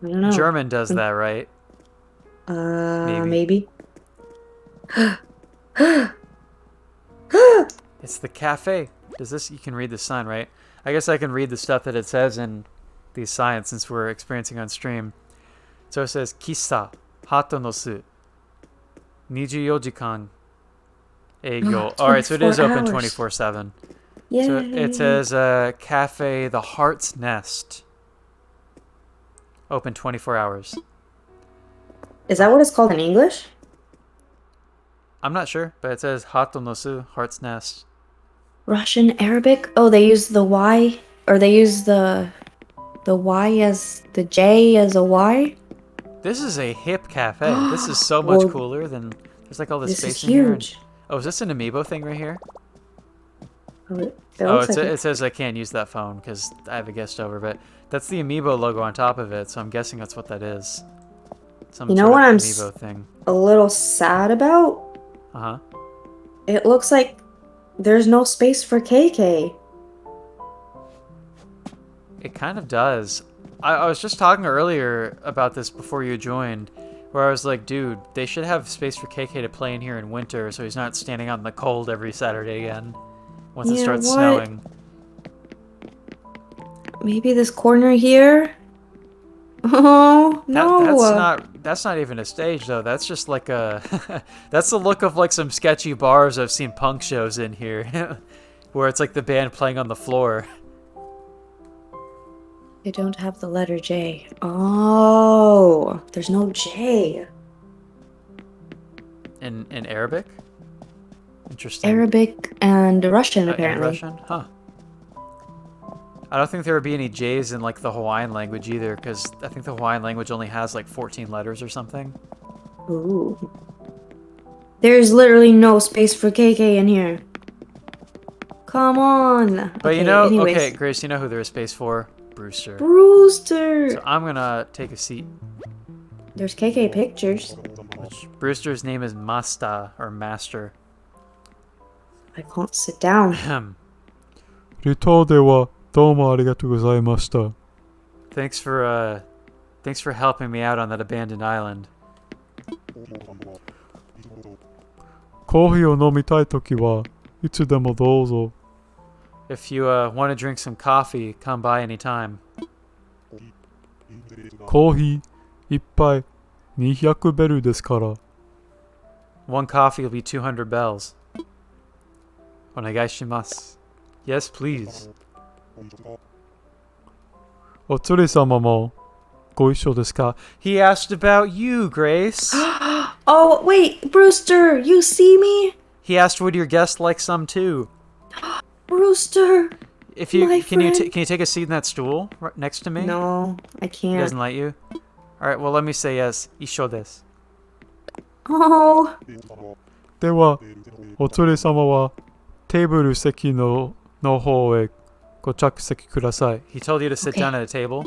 know. German does that, right? Maybe. It's the cafe. Does this? You can read the sign, right? I guess I can read the stuff that it says in these signs since we're experiencing on stream. So it says Kissa Hato no Su 24 jikan Eigyo. Alright, so it is open 24/7. Yeah. So it says Cafe The Heart's Nest. Open 24 hours. Is that what it's called in English? I'm not sure, but it says Hato no Su, Heart's Nest. Russian, Arabic? Oh, they use the Y, or they use the The Y as the J as a Y? This is a hip cafe. This is so much Well, cooler than... There's like all this this is space in here. And, huge. oh, is this an amiibo thing right here? Oh, it Oh, looks like it it. says I can't use that phone because I have a guest over, but that's the amiibo logo on top of it, so I'm guessing that's what that is. Some You know sort what of I'm amiibo thing. a little sad about? Uh-huh. It looks like there's no space for KK. It kind of does. I was just talking earlier about this before you joined, where I was like, dude, they should have space for KK to play in here in winter so he's not standing out in the cold every Saturday again once it Yeah, starts what? snowing. Maybe this corner here? Oh, no. That's not even a stage though. That's just like a that's the look of like some sketchy bars I've seen punk shows in here where it's like the band playing on the floor. They don't have the letter J. Oh, there's no J. In Arabic? Interesting. Arabic and Russian, And apparently. Russian? Huh. I don't think there would be any J's in like the Hawaiian language either, because I think the Hawaiian language only has like 14 letters or something. Ooh. There's literally no space for KK in here. Come on. But Okay, you know, anyways. okay, Grace, you know who there is space for? Brewster. Brewster. So I'm gonna take a seat. There's KK pictures. Which Brewster's name is Masta, or Master. I can't sit down. Ahem. リターではどうもありがとうございました。 Thanks for helping me out on that abandoned island. コーヒーを飲みたいときはいつでもどうぞ。 If you want to drink some coffee, come by anytime. コーヒー一杯200ベルですから。 One coffee will be 200 bells. Onegaishimasu. Yes, please. お連れ様もご一緒ですか？ He asked about you, Grace. Oh, wait, Brewster, you see me? He asked would your guest like some too. Brewster. If you My can friend. you take a seat in that stool right next to me? No, I He can't. doesn't let you. All right, well let me say yes. Isho desu. Oh, では、お連れ様はテーブル席の方へご着席ください。 He told you to sit Okay. down at a table.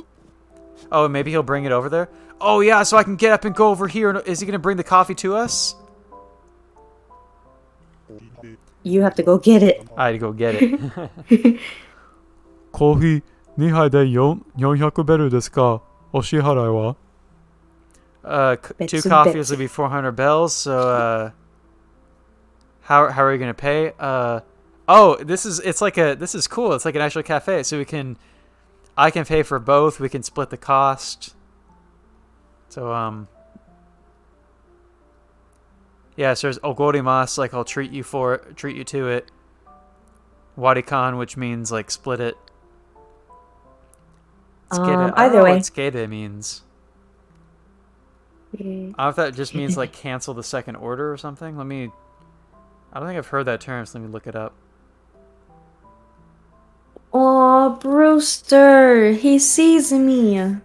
Oh, maybe he'll bring it over there. Oh yeah, so I can get up and go over here. Is he gonna bring the coffee to us? you have to go get it. I had to go get it. コーヒー2杯で400ベルですか？お支払いは？ Bits Two and coffees bits. will be 400 bells. So how are you gonna pay? Oh, this is cool. It's like an actual cafe. So I can pay for both. We can split the cost. So yeah. So there's ogorimasu, like I'll treat you to it. Warikan, which means like split it. Tsukere. I don't Either know way. what tsukere means. I don't know if that just means like cancel the second order or something. I don't think I've heard that term, so let me look it up. Oh, Brewster, he sees me.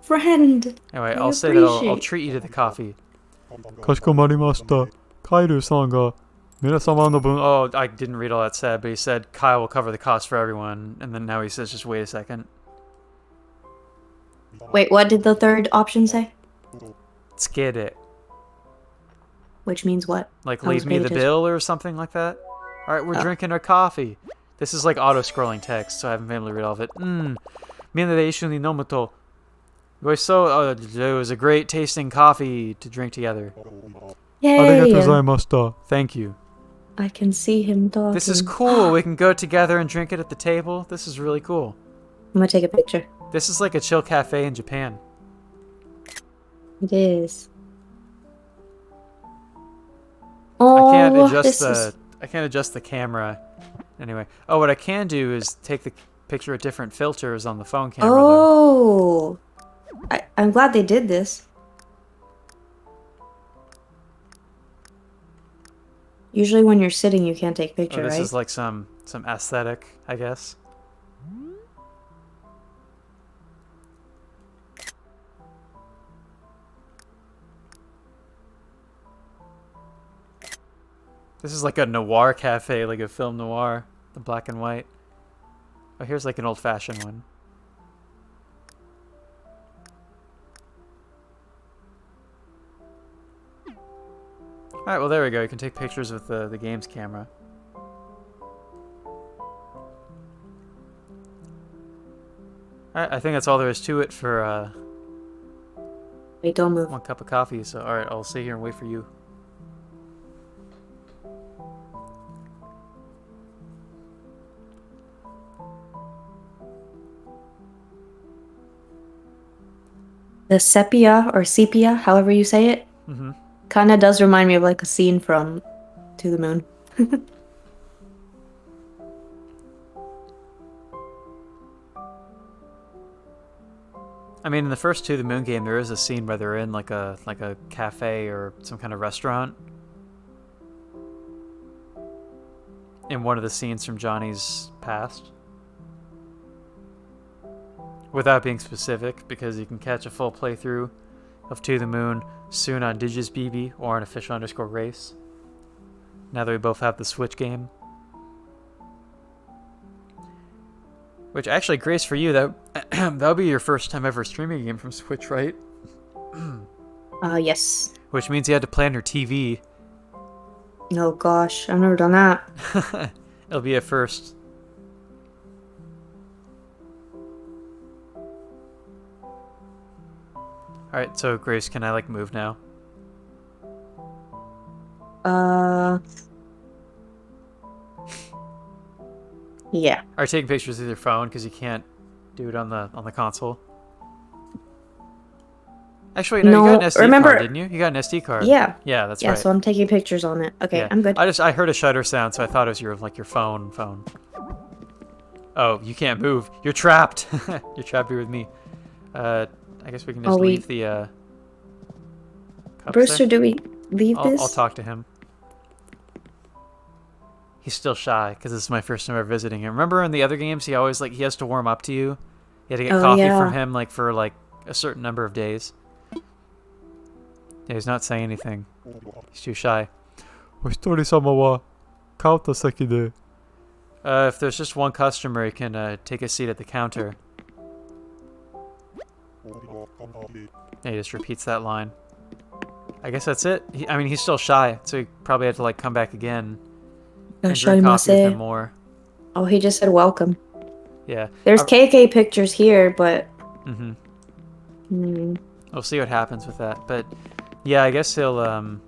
Friend. Anyway, I I'll say that I'll appreciate- treat you to the coffee. かしこまりました。カイルさんが皆様の分 Oh, I didn't read all that said, but he said Kyle will cover the cost for everyone, and then now he says just wait a second. Wait, what did the third option say? Tsukere. Which means what? Like I leave was me paying the attention. bill or something like that. Alright, we're Oh. drinking our coffee. This is like auto-scrolling text, so I haven't been able to read all of it. Minna de ishu ni nomu to. It was a great tasting coffee to drink together. ありがとうござ Yay! いました。 Thank you. I can see him talking. This is cool. We can go together and drink it at the table. This is really cool. I'm gonna take a picture. This is like a chill cafe in Japan. It is. Oh, I can't this is... I can't adjust the camera. Anyway, oh, what I can do is take the picture with different filters on the phone camera. Though. Oh, I'm glad they did this. Usually when you're sitting, you can't take Oh, picture, this right? is like some aesthetic, I guess. This is like a noir cafe, like a film noir, the black and white. Oh, here's like an old-fashioned one. Alright, well there we go. You can take pictures with the game's camera. Alright, I think that's all there is to it for Wait, don't move. 1 cup of coffee. So, alright, I'll sit here and wait for you. The sepia, however you say it, Mm-hmm. kind of does remind me of like a scene from To the Moon. I mean, in the first To the Moon game, there is a scene where they're in like a cafe or some kind of restaurant. In one of the scenes from Johnny's past. Without being specific, because you can catch a full playthrough of To the Moon soon on DigisBB or on official_race. Now that we both have the Switch game. Which actually, Grace, for you, that'll be your first time ever streaming a game from Switch, right? Yes. Which means you had to plan your TV. Oh gosh, I've never done that. It'll be a first. Alright, so Grace, can I like move now? Yeah. Are you taking pictures with your phone because you can't do it on the console? Actually, no, you got an SD remember, card, didn't you? You got an SD card. Yeah. Yeah, that's Yeah, right. so I'm taking pictures on it. Okay, Yeah. I'm good. I heard a shutter sound, so I thought it was your phone. Oh, you can't move. You're trapped. You're trapped here with me. I guess we can just leave the cups Brewster, there. do we leave this? I'll talk to him. He's still shy because this is my first time ever visiting him. Remember in the other games, he always he has to warm up to you. You had to get coffee from him for a certain number of days. Yeah, he's not saying anything. He's too shy. お一人様はカウンター席で If there's just one customer, he can take a seat at the counter. Yeah, he just repeats that line. I guess that's it. I mean, he's still shy, so he probably had to come back again and drink coffee with him more. Oh, he just said welcome. Yeah. There's KK pictures here, but... We'll see what happens with that. But, yeah, I guess he'll...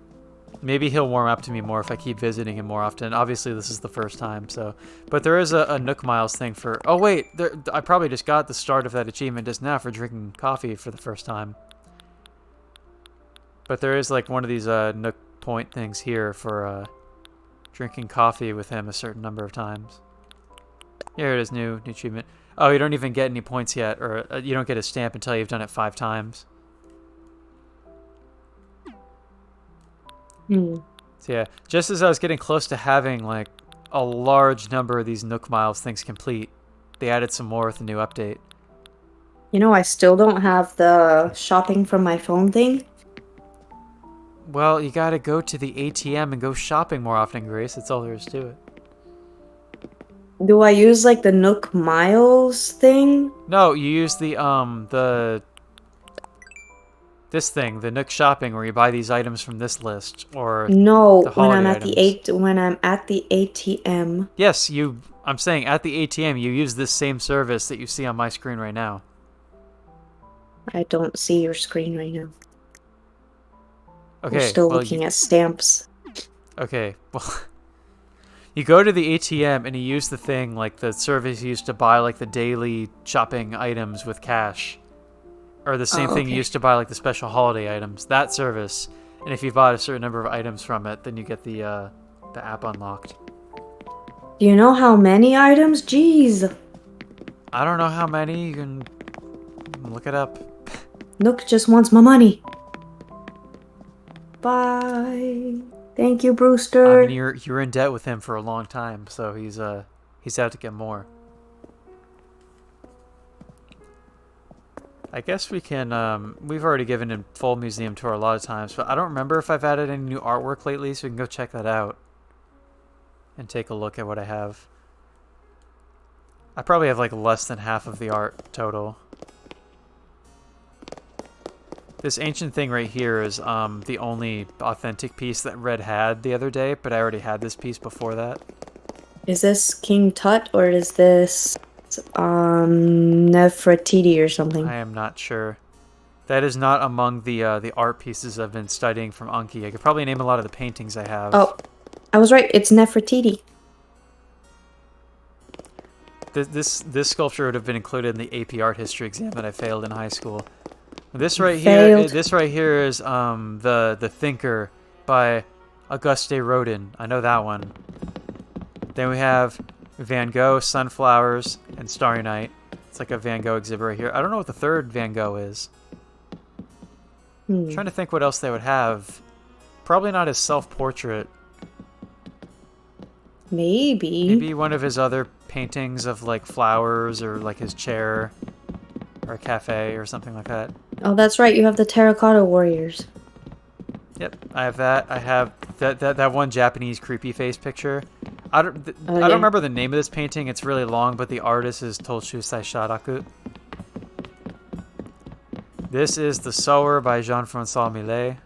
maybe he'll warm up to me more if I keep visiting him more often. Obviously, this is the first time, so... But there is a Nook Miles thing for... Oh, wait! I probably just got the start of that achievement just now for drinking coffee for the first time. But there is, one of these Nook Point things here for drinking coffee with him a certain number of times. Here it is, new achievement. Oh, you don't even get any points yet, or you don't get a stamp until you've done it 5 times. So yeah, just as I was getting close to having a large number of these Nook Miles things complete, they added some more with the new update. You know, I still don't have the shopping from my phone thing. Well, you gotta go to the ATM and go shopping more often, Grace. That's all there is to it. Do I use the Nook Miles thing? No, you use this thing, the Nook Shopping, where you buy these items from this list, or No, the when I'm holiday at when I'm at the ATM. Yes, I'm saying at the ATM you use this same service that you see on my screen right now. I don't see your screen right now. Okay, We're still well, looking at stamps. Okay, well, you go to the ATM and you use the thing, the service you used to buy, the daily shopping items with cash. Or the same thing you used to buy, the special holiday items. That service. And if you bought a certain number of items from it, then you get the app unlocked. Do you know how many items? Jeez. I don't know how many. You can look it up. Nook just wants my money. Bye. Thank you, Brewster. I mean, you're in debt with him for a long time, so he's out to get more. I guess we can, we've already given a full museum tour a lot of times, but I don't remember if I've added any new artwork lately, so we can go check that out. and take a look at what I have. I probably have like less than half of the art total. This ancient thing right here is the only authentic piece that Red had the other day, but I already had this piece before that. Is this King Tut or is this Nefertiti or something? I am not sure. That is not among the art pieces I've been studying from Anki. I could probably name a lot of the paintings I have. Oh, I was right. It's Nefertiti. This sculpture would have been included in the AP art history exam that I failed in high school. This right here is the Thinker by Auguste Rodin. I know that one. Then we have Van Gogh, Sunflowers, and Starry Night. It's like a Van Gogh exhibit right here. I don't know what the third Van Gogh is. I'm trying to think what else they would have. Probably not his self-portrait. Maybe one of his other paintings of like flowers or like his chair or a cafe or something like that. Oh, that's right. You have the Terracotta Warriors. Yep, I have that. I have that one Japanese creepy face picture. I don't remember the name of this painting. It's really long, but the artist is Toshusai Sharaku. This is The Sower by Jean-Francois Millet.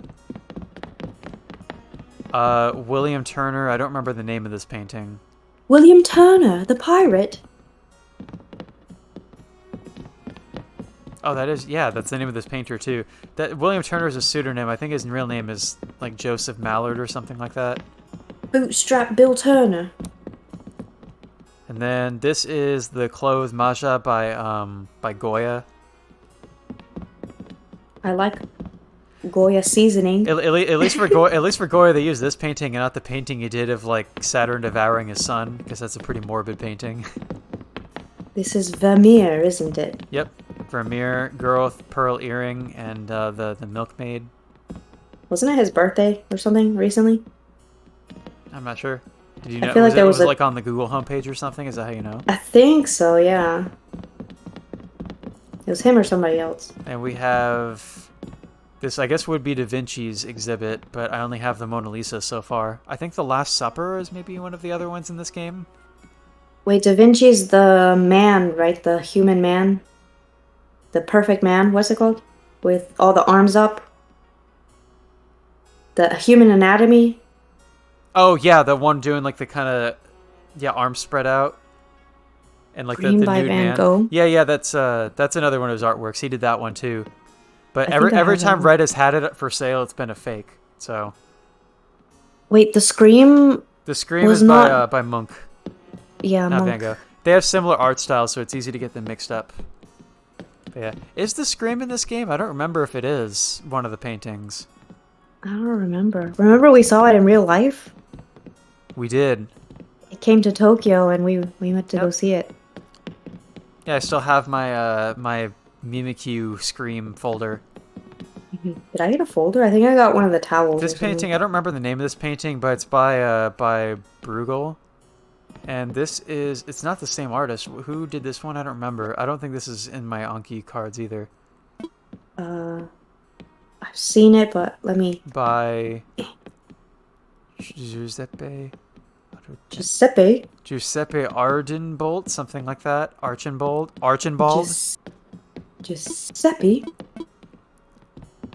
William Turner. I don't remember the name of this painting. William Turner, the pirate. Oh, that's the name of this painter too. That William Turner is a pseudonym. I think his real name is like Joseph Mallard or something like that. Bootstrap Bill Turner. And then this is The Clothed Maja by Goya. I like Goya seasoning. At least for Goya, they used this painting and not the painting he did of like Saturn devouring his son, because that's a pretty morbid painting. This is Vermeer, isn't it? Yep, Vermeer, girl with pearl earring, and the milkmaid. Wasn't it his birthday or something recently? I'm not sure. Did you know? I feel like there was like on the Google homepage or something. Is that how you know? I think so. Yeah. It was him or somebody else. And we have this, I guess would be Da Vinci's exhibit, but I only have the Mona Lisa so far. I think The Last Supper is maybe one of the other ones in this game. Wait, Da Vinci's the man, right? The human man? The perfect man? What's it called? With all the arms up? The human anatomy? Oh, yeah, the one doing like the kind of, arms spread out. And like Green the by nude Van man. Gogh? Yeah, that's another one of his artworks. He did that one too. But every time Red has had it for sale, it's been a fake. So. Wait, the Scream? The Scream is by Munch. Yeah, not Munch. Van Gogh. They have similar art styles, so it's easy to get them mixed up. But yeah, is the Scream in this game? I don't remember if it is one of the paintings. I don't remember. Remember we saw it in real life? We did. It came to Tokyo and we went to go see it. Yeah, I still have my my Mimikyu Scream folder. Did I get a folder? I think I got one of the towels. This painting, I don't remember the name of this painting, but it's by Bruegel. And it's not the same artist. Who did this one? I don't remember. I don't think this is in my Anki cards either. I've seen it, but let me... By Giuseppe Ardenbolt, something like that. Archinbald. Giuseppe?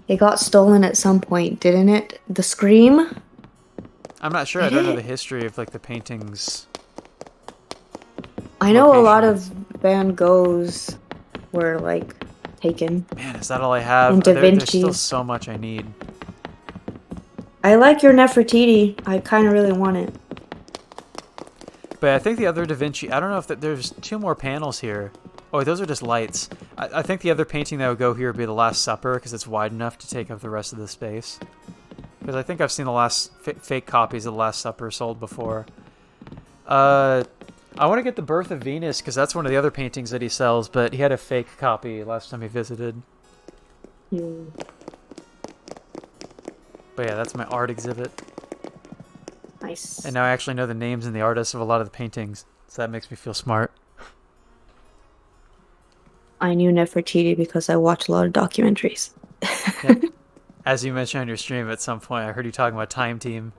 It got stolen at some point, didn't it? The Scream? I'm not sure. I don't know the history of like the paintings. I know a lot of Van Goghs were like taken. Man, is that all I have? And Da There's still Vinci's. so much I need. I like your Nefertiti. I kind of really want it. But I think the other Da Vinci, I don't know if there's two more panels here. Oh, those are just lights. I think the other painting that would go here would be The Last Supper, because it's wide enough to take up the rest of the space. Because I think I've seen the last fake copies of The Last Supper sold before. I want to get The Birth of Venus, because that's one of the other paintings that he sells, but he had a fake copy last time he visited. But yeah, that's my art exhibit. Nice. And now I actually know the names and the artists of a lot of the paintings, so that makes me feel smart. I knew Nefertiti because I watch a lot of documentaries. Yep. As you mentioned on your stream at some point, I heard you talking about Time Team.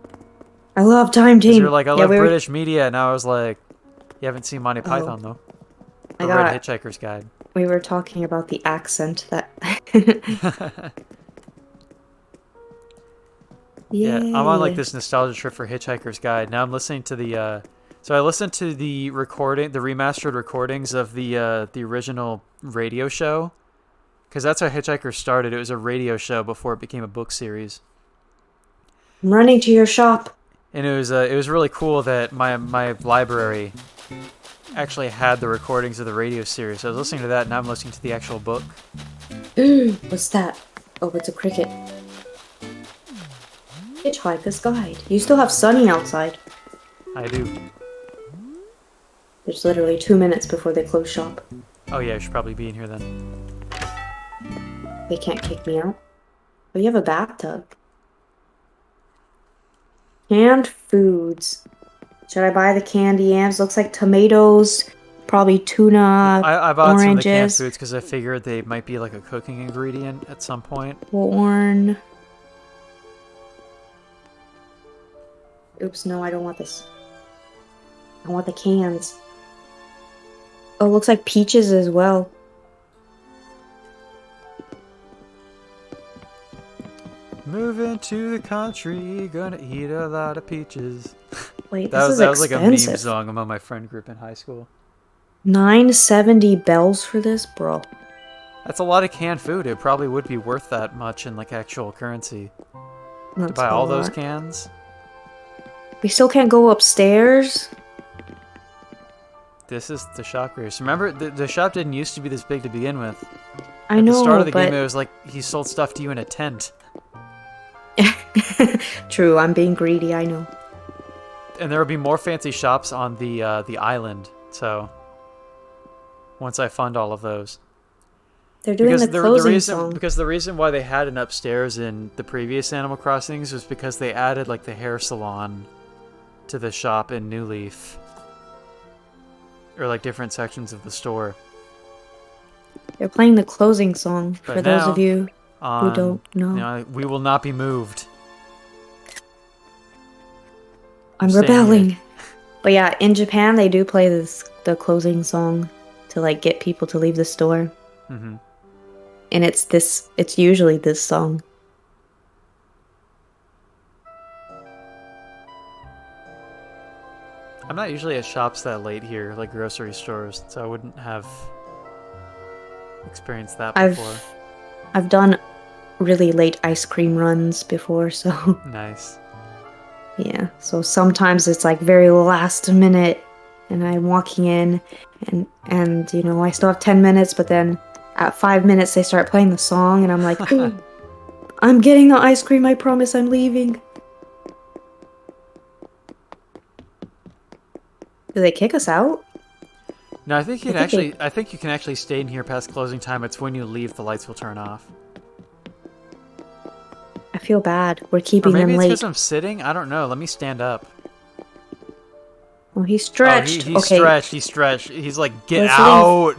I love Time Because Team. you're like, I Yeah, love we were- British media, and I was like, you haven't seen Monty Oh. Python though. I Or got Red it. Hitchhiker's Guide. We were talking about the accent that. Yeah, I'm on like Yay. this nostalgia trip for Hitchhiker's Guide. Now I'm listening to the so I listened to the remastered recordings of the original radio show, because that's how Hitchhiker started. It was a radio show before it became a book series, I'm running to your shop. and it was really cool that my library actually had the recordings of the radio series. So I was listening to that, and now I'm listening to the actual book. What's that? Oh, it's a cricket. Hitchhiker's Guide. You still have Sunny outside. I do. There's literally 2 minutes before they close shop. Oh yeah, I should probably be in here then. They can't kick me out. Oh, you have a bathtub. Canned foods. Should I buy the candy yams? Looks like tomatoes, probably tuna, I bought some of the canned oranges, foods because I figured they might be like a cooking ingredient at some point. corn. Oops, no, I don't want this. I want the cans. Oh, looks like peaches as well. Moving to the country, gonna eat a lot of peaches. Wait, That this was is like a meme expensive. song among my friend group in high school. $9.70 bells for this, bro. That's a lot of canned food. It probably would be worth that much in like actual currency to That's buy a all those lot. cans. We still can't go upstairs. This is the shop grace. Remember, the shop didn't used to be this big to begin with. I At know, the start of the but game, it was like he sold stuff to you in a tent. true, I'm being greedy. I know. And there will be more fancy shops on the island. So once I fund all of those, They're doing the closing reason song. because the reason why they had an upstairs in the previous Animal Crossings was because they added like the hair salon to the shop in New Leaf, or like different sections of the store. They're playing the closing song But for those now, of you who on, don't know. you know, we will not be moved. I'm staying rebelling. here. But yeah, in Japan they do play the closing song to like get people to leave the store. Hmm. And it's usually this song. I'm not usually at shops that late here, like grocery stores, so I wouldn't have experienced that before. I've done really late ice cream runs before, so Nice. yeah. So sometimes it's like very last minute and I'm walking in and you know, I still have 10 minutes, but then at 5 minutes they start playing the song and I'm like, I'm getting the ice cream, I promise I'm leaving. Do they kick us out? No, I think you can I think actually. I think you can actually stay in here past closing time. It's when you leave, the lights will turn off. I feel bad. We're Or keeping maybe them it's late. because I'm sitting. I don't know. Let me stand up. Oh, he stretched. Oh, he okay, stretched. He stretched. He's like, get Let's out.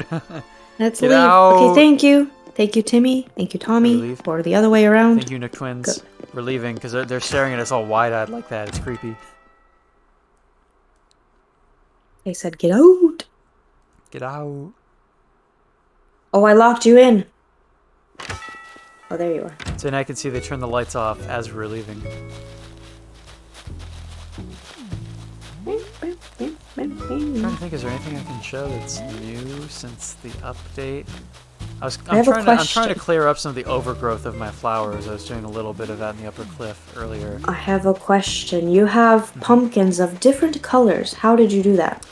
let's Get leave. out. Okay, thank you. Thank you, Timmy. Thank you, Tommy. leave? Or the other way around. Thank you, Nook Twins. We're leaving because they're staring at us all wide-eyed like that. It's creepy. They said, get out. Get out. Oh, I locked you in. Oh, there you are. So now I can see they turn the lights off as we're leaving. I'm trying to think, is there anything I can show that's new since the update? I have a I'm trying to question. clear up some of the overgrowth of my flowers. I was doing a little bit of that in the upper cliff earlier. I have a question. You have pumpkins of different colors. How did you do that?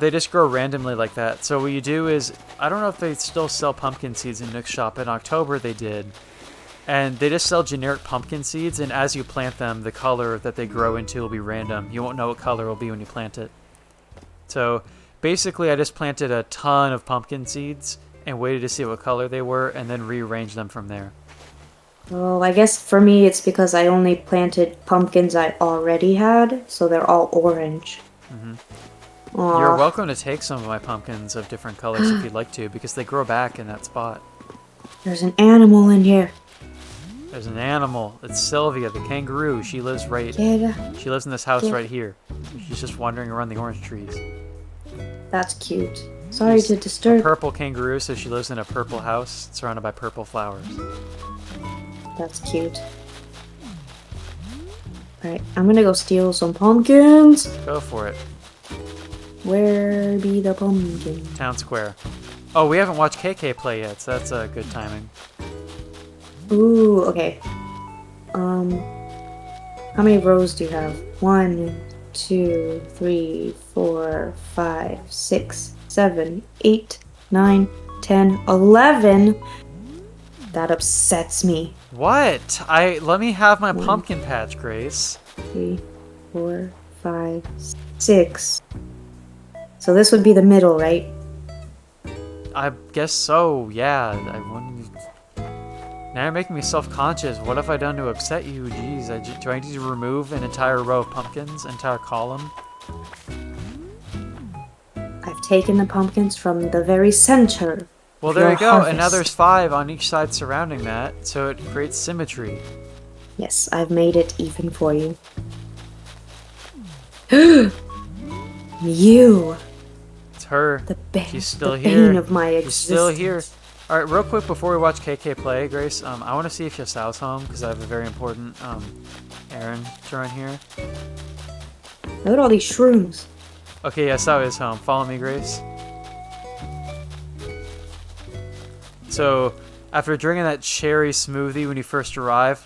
They just grow randomly like that. So what you do is, I don't know if they still sell pumpkin seeds in Nook's shop. In October they did. And they just sell generic pumpkin seeds, and as you plant them, the color that they grow into will be random. You won't know what color it will be when you plant it. So basically I just planted a ton of pumpkin seeds and waited to see what color they were, and then rearranged them from there. Well, I guess for me it's because I only planted pumpkins I already had, so they're all orange. Aw. You're welcome to take some of my pumpkins of different colors if you'd like to, because they grow back in that spot. There's an animal in here. There's an animal. It's Sylvia, the kangaroo. She lives right. Get. She lives in this house Yeah. right here. She's just wandering around the orange trees. That's cute. Sorry She's to a disturb. purple kangaroo, so she lives in a purple house surrounded by purple flowers. That's cute. Alright, I'm gonna go steal some pumpkins. Go for it. Where be the pumpkin? Town square. Oh, we haven't watched KK play yet, so that's good timing. Ooh, okay. How many rows do you have? 1, 2, 3, 4, 5, 6, 7, 8, 9, 10, 11. That upsets me. What? Let me have my pumpkin patch, Grace. 3, 4, 5, 6. So this would be the middle, right? I guess so, yeah. Now you're making me self-conscious. What have I done to upset you? Jeez, do I need to remove an entire row of pumpkins? Entire column? I've taken the pumpkins from the very center. Well, of there your you go. And now harvest. there's 5 on each side surrounding that, so it creates symmetry. Yes, I've made it even for you. You, It's her. the bane, She's still the here. bane of my She's existence. still here. Alright, real quick before we watch KK play, Grace, I want to see if Yasao's home, because I have a very important errand to run here. Look at all these shrooms. Okay, Yasao is home. Follow me, Grace. So, after drinking that cherry smoothie when you first arrived,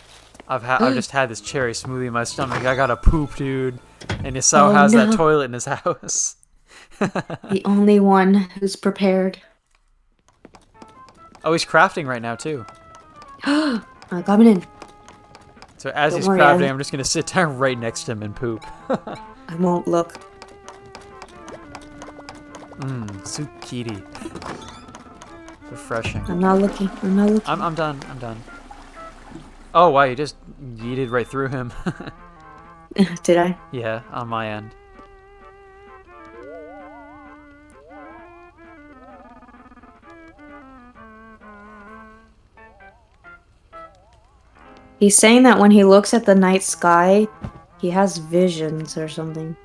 I've just had this cherry smoothie in my stomach. I gotta poop, dude. And Yasao Oh, has that no. toilet in his house. The only one who's prepared. Oh, he's crafting right now, too. I'm coming in. So as Don't he's worry, crafting, I'm just gonna sit down right next to him and poop. I won't look. Tsukiri. Refreshing. I'm not looking. I'm not looking. I'm done. I'm done. Oh, wow, you just yeeted right through him. Did I? Yeah, on my end. He's saying that when he looks at the night sky, he has visions or something.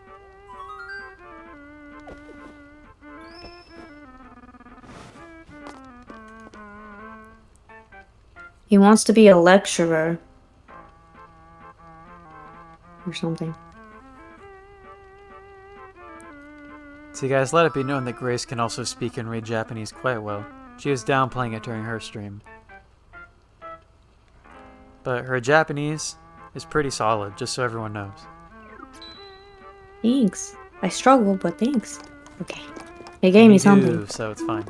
He wants to be a lecturer. Or something. See, guys, let it be known that Grace can also speak and read Japanese quite well. She was downplaying it during her stream. But her Japanese is pretty solid, just so everyone knows. Thanks. I struggle, but thanks. Okay. He gave me something. Do, so it's fine.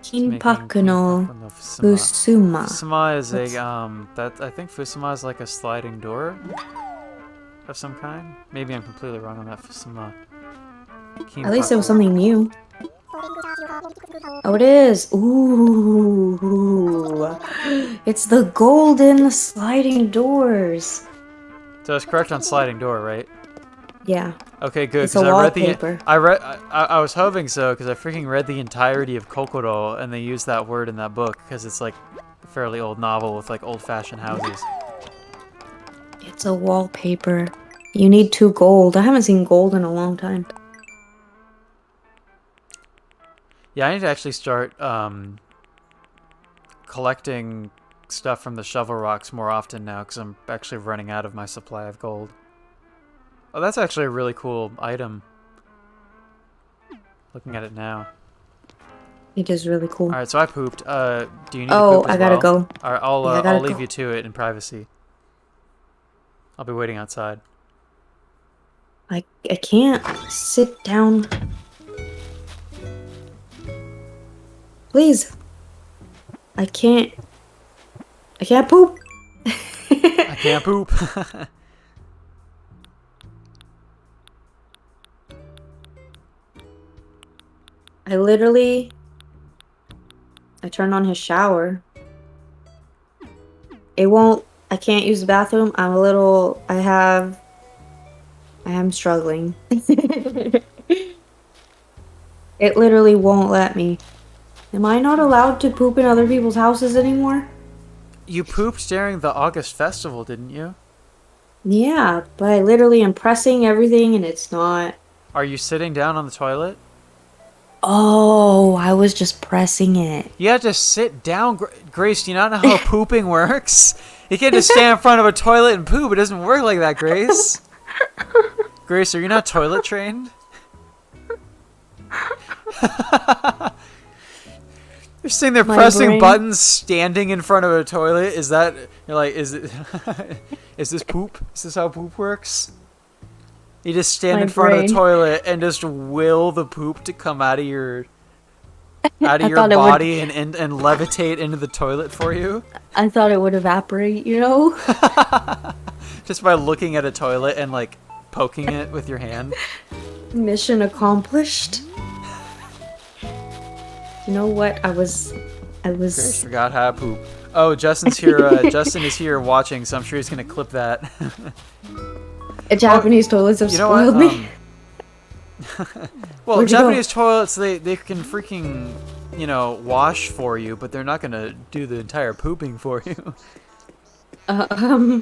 Kinpaku no Fusuma. Fusuma. Fusuma is I think Fusuma is like a sliding door of some kind. Maybe I'm completely wrong on that Fusuma. At least it was Kinpaku. something new. Oh, it is. Ooh. It's the golden sliding doors. So it's correct on sliding door, right? Yeah. Okay, good. It's a 'Cause wallpaper. I was hoping so, because I freaking read the entirety of Kokoro, and they used that word in that book, because it's like a fairly old novel with like old-fashioned houses. It's a wallpaper. You need 2 gold. I haven't seen gold in a long time. Yeah, I need to actually start collecting stuff from the shovel rocks more often now, because I'm actually running out of my supply of gold. Oh, that's actually a really cool item. Looking at it now. It is really cool. Alright, so I pooped. Do you need to Oh, poop as I gotta well? go. Alright, Yeah, I gotta I'll leave go. you to it in privacy. I'll be waiting outside. I can't sit down. Please. I can't poop. I can't poop. I turned on his shower. I can't use the bathroom. I am struggling. It literally won't let me. Am I not allowed to poop in other people's houses anymore? You pooped during the August festival, didn't you? Yeah, but I literally am pressing everything and it's not. Are you sitting down on the toilet? Oh, I was just pressing it. You have to sit down, Grace. Do you not know how pooping works? You can't just stand in front of a toilet and poop. It doesn't work like that, Grace. Grace, are you not toilet trained? You're sitting there pressing buttons, standing in front of a toilet. Is that you're like? Is it? Is this poop? Is this how poop works? You just stand in front of the toilet and just will the poop to come out of your body and levitate into the toilet for you. I thought it would evaporate, you know? Just by looking at a toilet and like poking it with your hand. Mission accomplished. You know what? I was Grace forgot how to poop. Oh, Justin's here. Justin is here watching, so I'm sure he's gonna clip that. Japanese toilets have spoiled me. Well, Japanese toilets, they can freaking, wash for you, but they're not gonna do the entire pooping for you. I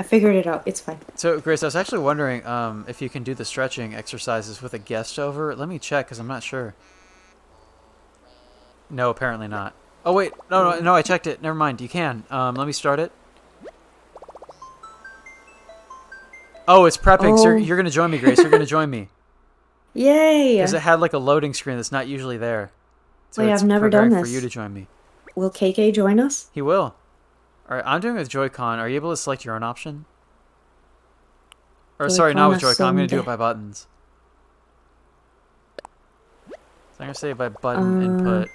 figured it out. It's fine. So, Grace, I was actually wondering if you can do the stretching exercises with a guest over. Let me check, because I'm not sure. No, apparently not. Oh, wait. No, I checked it. Never mind. You can. Let me start it. Oh, it's prepping. So you're going to join me, Grace. You're going to join me. Yay! Because it had like a loading screen that's not usually there. So wait, I've never done this. For you to join me. Will KK join us? He will. All right, I'm doing it with Joy-Con. Are you able to select your own option? Or sorry, not with Joy-Con. I'm going to do it by buttons. So I'm going to say by button input.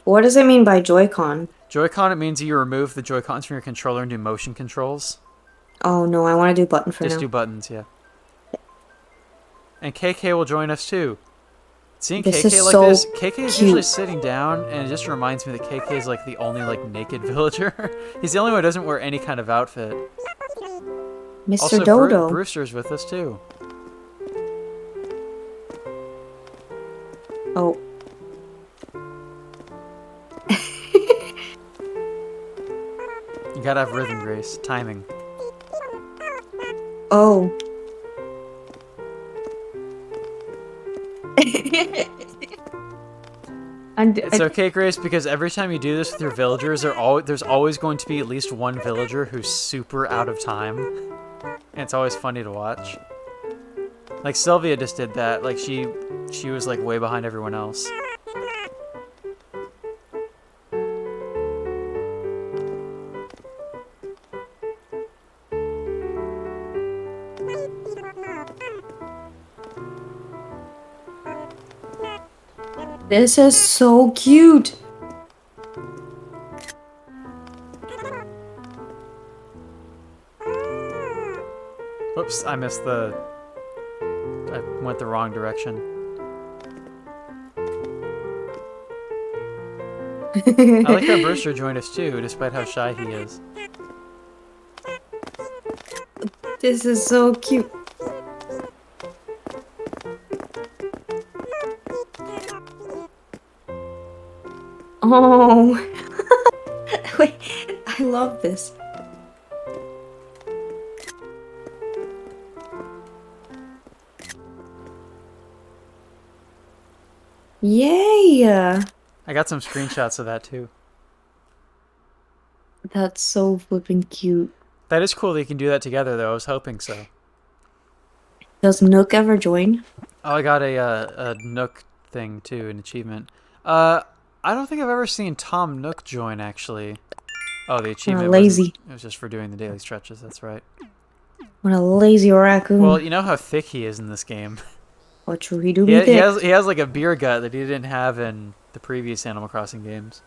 What does it mean by Joy-Con? Joy-Con, it means you remove the Joy-Cons from your controller and do motion controls. Oh, no, I want to do button for now. Just do buttons, yeah. And KK will join us, too. Seeing this KK like so this, KK is cute. usually sitting down, and it just reminds me that KK is like the only like naked villager. He's the only one who doesn't wear any kind of outfit. Mr. Also, Dodo. Brewster's with us, too. Oh. You gotta have rhythm, Grace. Timing. Oh. It's okay, Grace, because every time you do this with your villagers, there's always going to be at least one villager who's super out of time. And it's always funny to watch. Like Sylvia just did that. Like she was like way behind everyone else. This is so cute. Whoops, I missed I went the wrong direction. I like how Brewster joined us too, despite how shy he is. This is so cute. Oh. Wait, I love this. Yay! I got some screenshots of that too. That's so flippin' cute. That is cool that you can do that together, though. I was hoping so. Does Nook ever join? Oh, I got a Nook thing too, an achievement. I don't think I've ever seen Tom Nook join, actually. Oh, the achievement lazy. It was just for doing the daily stretches, that's right. What a lazy raccoon. Well, you know how thick he is in this game. What should we do? He has like a beer gut that he didn't have in the previous Animal Crossing games.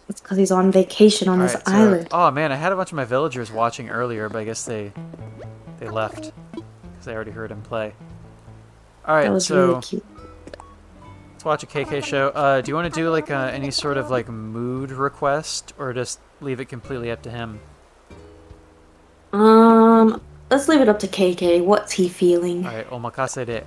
It's because he's on vacation on this island. Oh man, I had a bunch of my villagers watching earlier, but I guess they left because they already heard him play. All right, that was really cute. Let's watch a KK show. Do you want to do like any sort of like mood request, or just leave it completely up to him? Let's leave it up to KK. What's he feeling? All right, omakase de.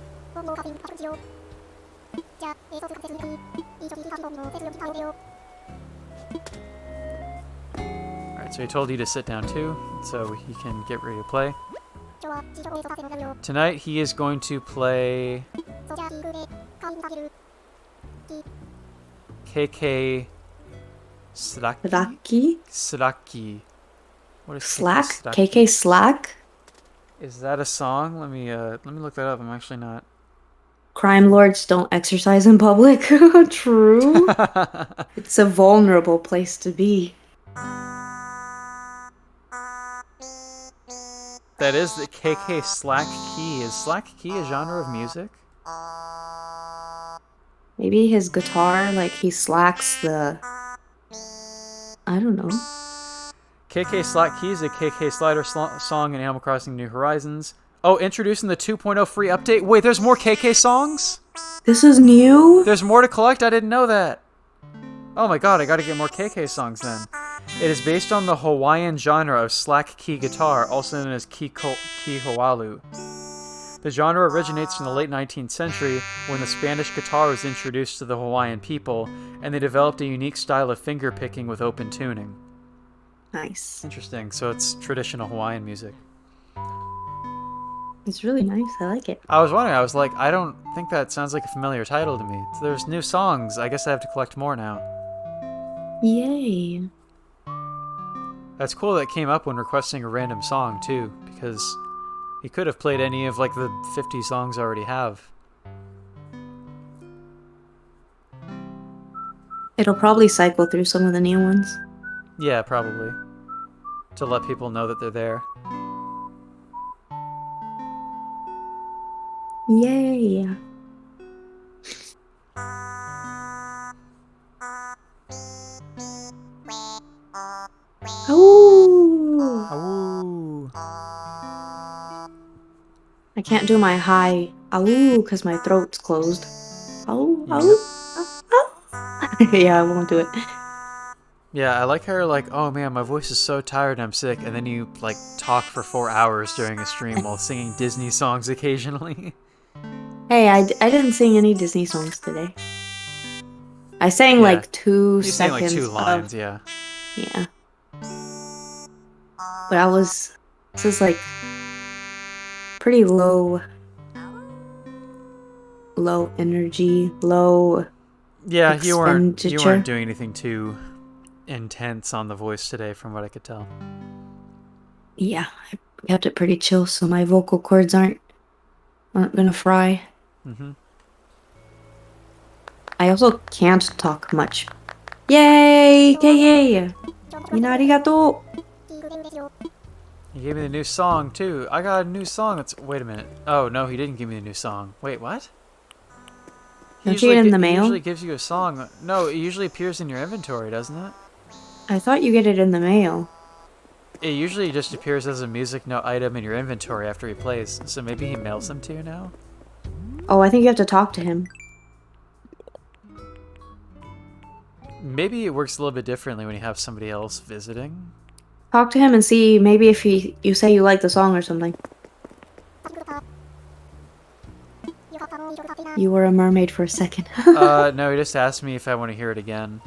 Alright, so he told you to sit down too, so he can get ready to play. Tonight he is going to play KK Sraki? Raki? Sraki. What is Slack? Sraki? KK Slack? Is that a song? Let me look that up. I'm actually not. Crime lords don't exercise in public. True. It's a vulnerable place to be. That is the KK Slack Key. Is Slack Key a genre of music? Maybe his guitar, like he slacks the... I don't know. KK Slack Key is a KK Slider song in Animal Crossing New Horizons. Oh, introducing the 2.0 free update. Wait, there's more KK songs? This is new? There's more to collect? I didn't know that. Oh my god, I gotta get more KK songs then. It is based on the Hawaiian genre of slack key guitar, also known as kihoalu. The genre originates from the late 19th century when the Spanish guitar was introduced to the Hawaiian people, and they developed a unique style of finger picking with open tuning. Nice. Interesting, so it's traditional Hawaiian music. It's really nice. I like it. I was wondering, I was like, I don't think that sounds like a familiar title to me. There's new songs, I guess I have to collect more now. Yay. That's cool that it came up when requesting a random song, too, because he could have played any of, like, the 50 songs I already have. It'll probably cycle through some of the new ones. Yeah, probably. To let people know that they're there. Yay. Ooh. Ooh. I can't do my high ooh because my throat's closed. Ooh, ooh. Yeah, I won't do it. Yeah, I like how you're like, oh man, my voice is so tired I'm sick, and then you, like, talk for 4 hours during a stream while singing Disney songs occasionally. Hey, I didn't sing any Disney songs today. I sang Yeah. like 2 You sang, like, seconds 2 lines, of, yeah. yeah. But this is like pretty low energy, low Yeah, you weren't expenditure. doing anything too intense on the voice today, from what I could tell. Yeah, I kept it pretty chill so my vocal cords aren't gonna fry. Mm-hmm. I also can't talk much. Yay! Yay! Mina arigato! He gave me the new song too. I got a new song. Wait a minute. Oh no, he didn't give me the new song. Wait, what? Don't you get it in the He mail? usually gives you a song. No, it usually appears in your inventory, doesn't it? I thought you get it in the mail. It usually just appears as a music note item in your inventory after he plays. So maybe he mails them to you now? Oh, I think you have to talk to him. Maybe it works a little bit differently when you have somebody else visiting. Talk to him and see maybe if you say you like the song or something. You were a mermaid for a second. No, he just asked me if I want to hear it again.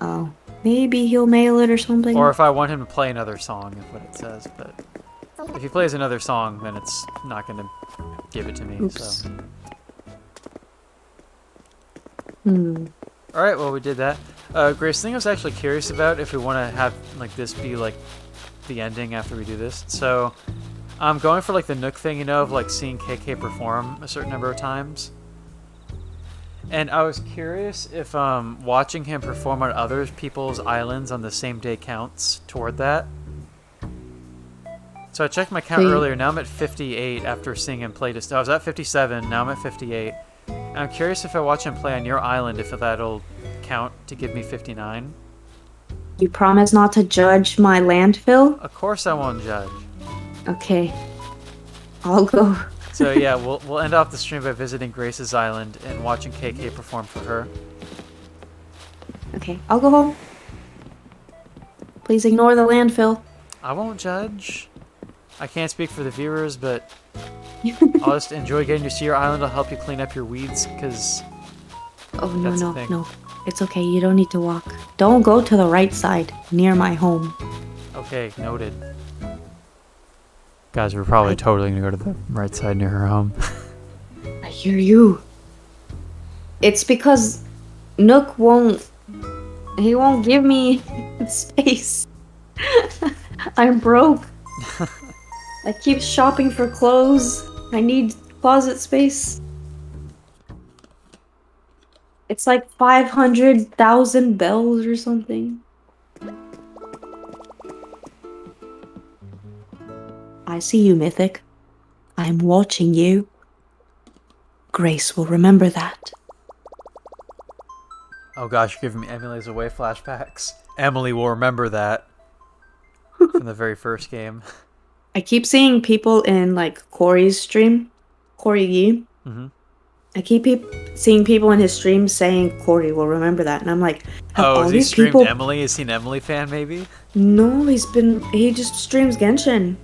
Oh, maybe he'll mail it or something. Or if I want him to play another song, is what it says. But if he plays another song, then it's not going to give it to me. Oops. So. Alright, well, we did that. Grace, thing I was actually curious about if we want to have like this be like the ending after we do this. So I'm going for like the Nook thing, you know, of like seeing KK perform a certain number of times. And I was curious if watching him perform on other people's islands on the same day counts toward that. So I checked my count earlier. Now I'm at 58 after seeing him play. I was at 57. Now I'm at 58. And I'm curious if I watch him play on your island, if that'll count to give me 59. You promise not to judge my landfill? Of course I won't judge. Okay. I'll go. So yeah, we'll end off the stream by visiting Grace's island and watching KK perform for her. Okay, I'll go home. Please ignore the landfill. I won't judge. I can't speak for the viewers, but I'll just enjoy getting to see your island. I'll help you clean up your weeds, because Oh, no, That's the no, thing. no. It's okay. You don't need to walk. Don't go to the right side, near my home. okay, noted. Guys, we're probably totally gonna go to the right side near her home. I hear you. It's because Nook won't. He won't give me space. I'm broke. I keep shopping for clothes. I need closet space. It's like 500,000 bells or something. I see you, Mythic. I'm watching you. Grace will remember that. Oh gosh, you're giving me Emily's Away flashbacks. Emily will remember that from the very first game. I keep seeing people in like Corey's stream, Corey Yee. Mm-hmm. I keep seeing people in his stream saying Corey will remember that, and I'm like, have Oh, all has he these streamed people? Emily? Is he an Emily fan, maybe? No, he just streams Genshin.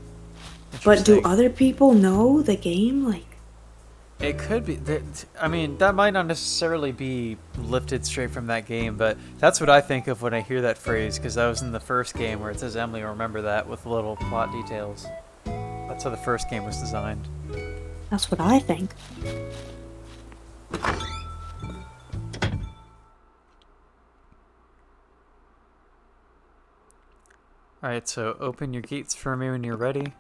But do Interesting. other people know the game? Like, It could be. I mean, that might not necessarily be lifted straight from that game, but that's what I think of when I hear that phrase, because that was in the first game where it says Emily will remember that with little plot details. That's how the first game was designed. that's what I think. Alright, so open your gates for me when you're ready.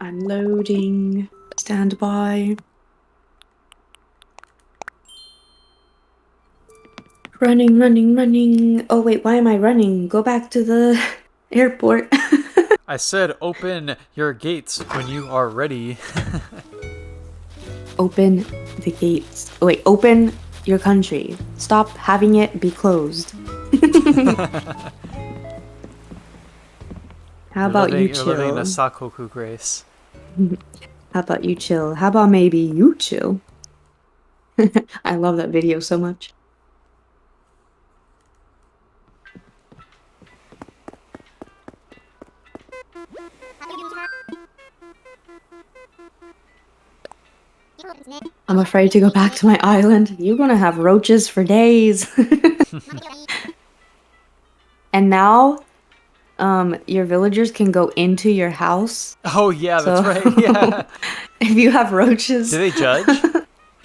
I'm loading. Stand by. Running, running, running. Oh wait, why am I running? Go back to the airport. I said open your gates when you are ready. Open the gates. Oh, wait, open your country. Stop having it be closed. How about you You're living in chill? a Sakoku Grace. How about you chill? How about maybe you chill? I love that video so much. I'm afraid to go back to my island. You're gonna have roaches for days. And now, your villagers can go into your house. Oh yeah, So, that's right. Yeah. if you have roaches, Do they judge?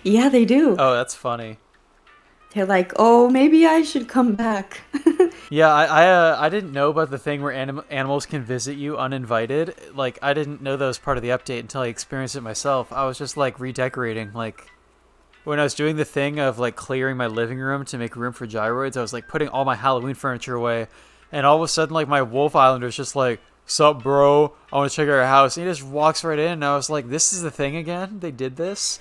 yeah, they do. Oh, that's funny. They're like, oh, maybe I should come back. Yeah, I didn't know about the thing where animals can visit you uninvited. Like, I didn't know that was part of the update until I experienced it myself. I was just like redecorating. Like, when I was doing the thing of like clearing my living room to make room for gyroids, I was like putting all my Halloween furniture away, and all of a sudden, like, my Wolf Islander's just like, "Sup, bro? I want to check out your house." And he just walks right in, and I was like, "This is the thing again? They did this?"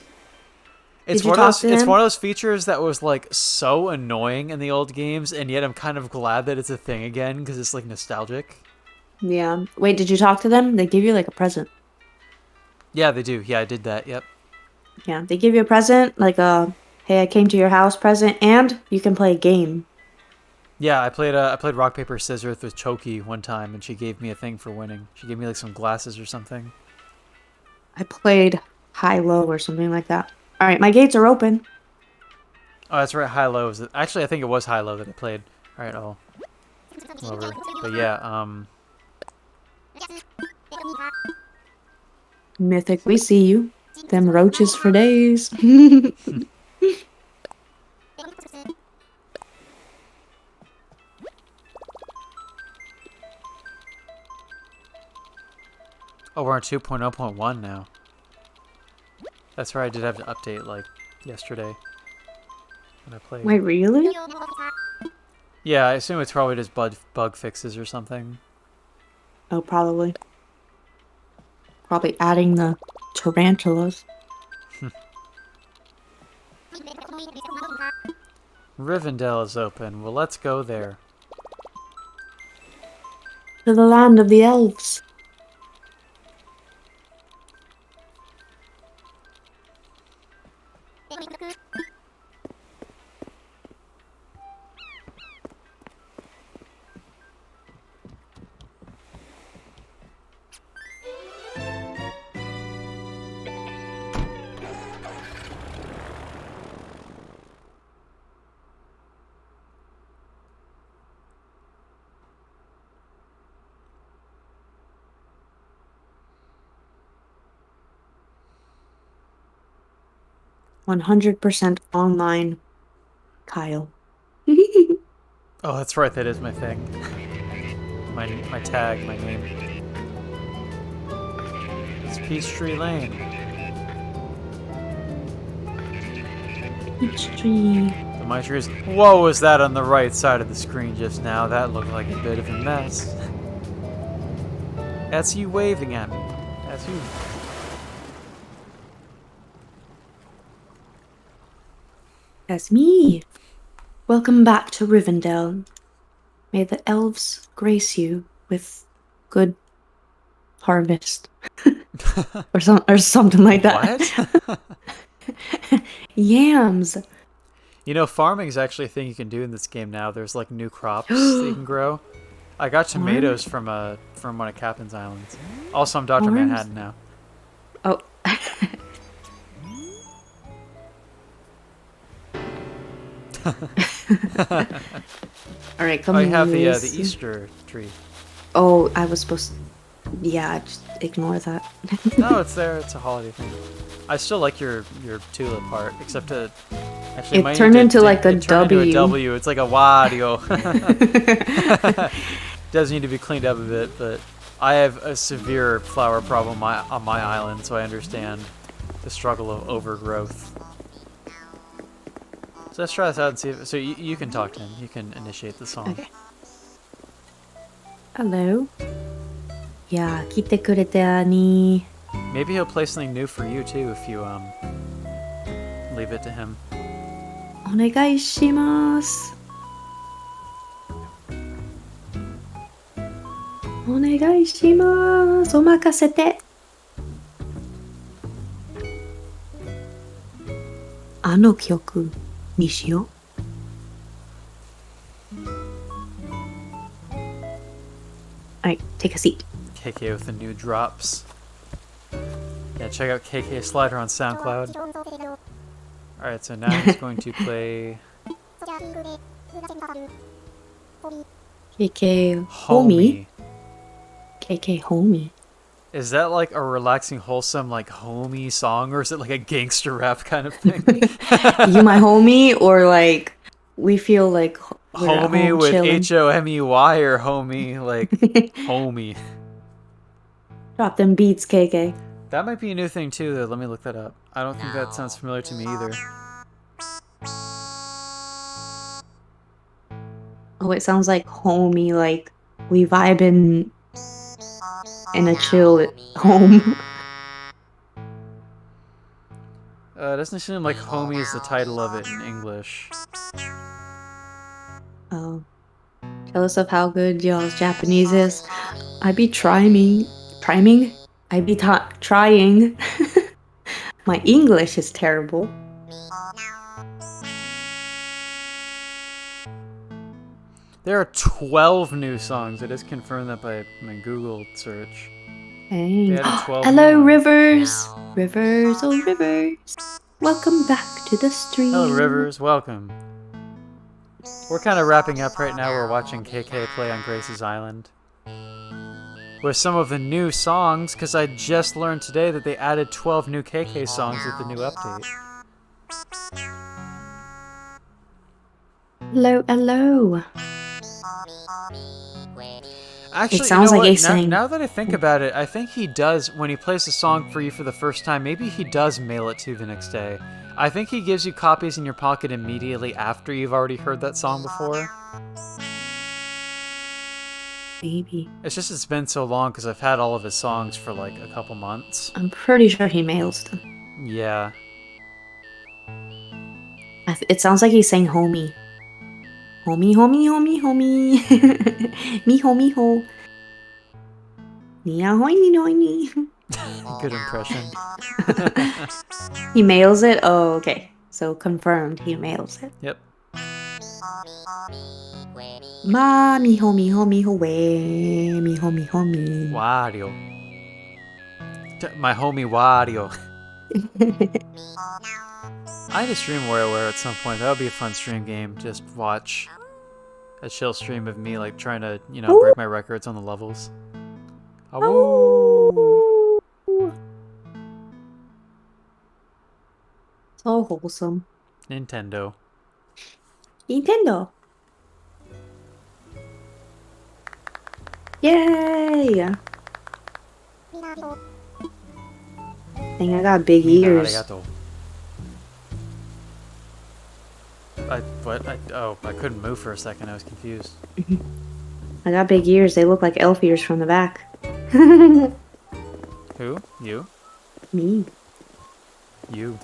It's Did you one of talk those. to It's him? one of those features that was like so annoying in the old games, and yet I'm kind of glad that it's a thing again because it's like nostalgic. Yeah. Wait, did you talk to them? They give you like a present. Yeah, they do. Yeah, I did that. Yep. Yeah, they give you a present, like a, hey, I came to your house present, and you can play a game. Yeah, I played rock paper scissors with Choki one time, and she gave me a thing for winning. She gave me like some glasses or something. I played high-low or something like that. All right, my gates are open. Oh, that's right. High low. Actually, I think it was high low that I played. All right, I'll come over. But yeah, Mythic, we see you. Them roaches for days. oh, we're on 2.0.1 now. That's right. I did have to update like yesterday when I played. Wait, really? Yeah, I assume it's probably just bug fixes or something. Oh, probably. Probably adding the tarantulas. Rivendell is open. Well, let's go there. To the land of the elves. 100% online, Kyle. Oh, that's right. That is my thing. My tag, my name. It's Peachtree Lane. Peachtree. The mitre is. Whoa, was that on the right side of the screen just now? That looked like a bit of a mess. That's you waving at me. That's you. That's me. Welcome back to Rivendell. May the elves grace you with good harvest. or something like that. What? Yams. You know, farming is actually a thing you can do in this game now. There's like new crops that you can grow. I got tomatoes from one of Captain's Islands. Also, I'm Dr. Worms? Manhattan now. Oh. All right, come Oh, on. you have the Easter tree. Oh, I was supposed to... Yeah, just ignore that. No, it's there. It's a holiday thing. I still like your tulip part, except actually It mine turned into like a it turned into a W. W. It's like a wadio. Does need to be cleaned up a bit, but I have a severe flower problem on my island, so I understand the struggle of overgrowth. So let's try this out and see if... So you can talk to him. You can initiate the song. Okay. Hello. Yeah, 来てくれたに. Maybe he'll play something new for you too if you leave it to him. お願いします. お願いします。お任せて。あの曲にしよう。Alright, take a seat. KK with the new drops. Yeah, check out KK Slider on SoundCloud. Alright, so now he's going to play... KK Homie. KK Homie. Is that like a relaxing, wholesome, like, homie song, or is it like a gangster rap kind of thing? You my homie, or like we feel like we're at Homie home with chilling. Homey, or homie, like, homie. Drop them beats, KK. That might be a new thing too, though. Let me look that up. I don't think that sounds familiar to me either. Oh, it sounds like homie, like we vibing in a chill home. It doesn't seem like homie is the title of it in English. Oh, jealous of how good y'all's Japanese is. I be trying. I be trying. My English is terrible. There are 12 new songs. I just confirmed that by my Google search. Dang. They added 12 Hello, new ones. Rivers. Rivers, oh Rivers. Welcome back to the stream. Hello, Rivers. Welcome. We're kind of wrapping up right now. We're watching KK play on Grace's Island. With some of the new songs, because I just learned today that they added 12 new KK songs with the new update. Hello, hello. Actually, It sounds you know like what? he's saying- Now that I think about it, I think he does, when he plays a song for you for the first time, maybe he does mail it to you the next day. I think he gives you copies in your pocket immediately after you've already heard that song before. Maybe. It's just it's been so long because I've had all of his songs for like a couple months. I'm pretty sure he mails them. Yeah. It sounds like he's saying homie. Homie, homie, homie, homie. Miho, miho. Nia, hoini, noini. Good impression. He mails it? Oh, okay. So confirmed, he mails it. Yep. Ma, miho, miho, miho, we. Miho, miho, mi. Wario. My homie Wario. I had a stream WarioWare at some point. That would be a fun stream game. Just watch a chill stream of me like trying to, you know, break my records on the levels. Oh. So wholesome. Nintendo. Nintendo. Yay! Dang, I got big Mina ears. arigato. What? I couldn't move for a second. I was confused. I got big ears. They look like elf ears from the back. Who? You? Me. You.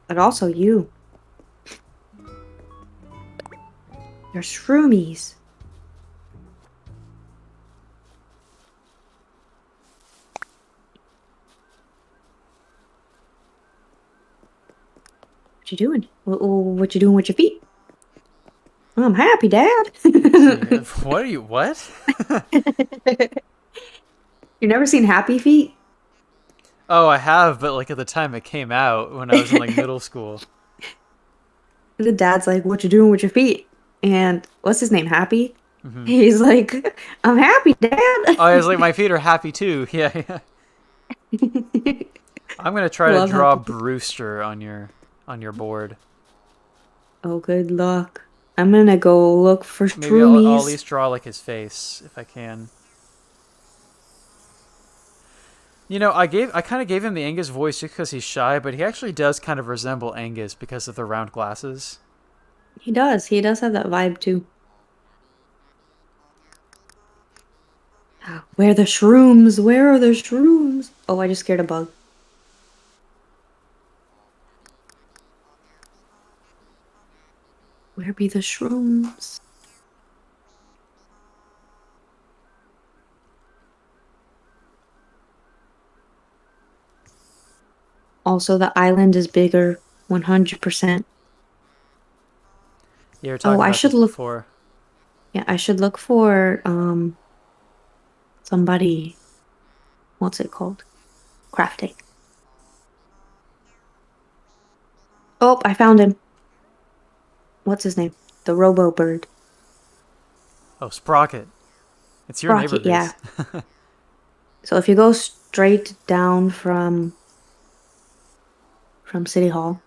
But also you. They're shroomies. What you doing? What you doing with your feet? I'm happy, Dad. What are you? What? You never seen Happy Feet? Oh, I have, but like at the time it came out when I was in like middle school. The dad's like, "What you doing with your feet?" And what's his name? Happy. Hmm. He's like, "I'm happy, Dad." Oh, I was like, my feet are happy too. Yeah, yeah. I'm gonna try to Love draw Happy Feet. Brewster on your board. Oh, good luck. I'm gonna go look for Maybe I'll at shroomies. least draw like his face if I can. You know, I kind of gave him the Angus voice just because he's shy, but he actually does kind of resemble Angus because of the round glasses. He does. He does have that vibe too. Where are the shrooms? Where are the shrooms? Oh, I just scared a bug. Where be the shrooms? Also, the island is bigger. 100%. You were Oh, talking I about should this look. before. Yeah, I should look for somebody. What's it called? Crafting. Oh, I found him. What's his name? The Robo Bird. Oh, Sprocket. It's your neighbor Rocket, yeah. base. So if you go straight down from City Hall,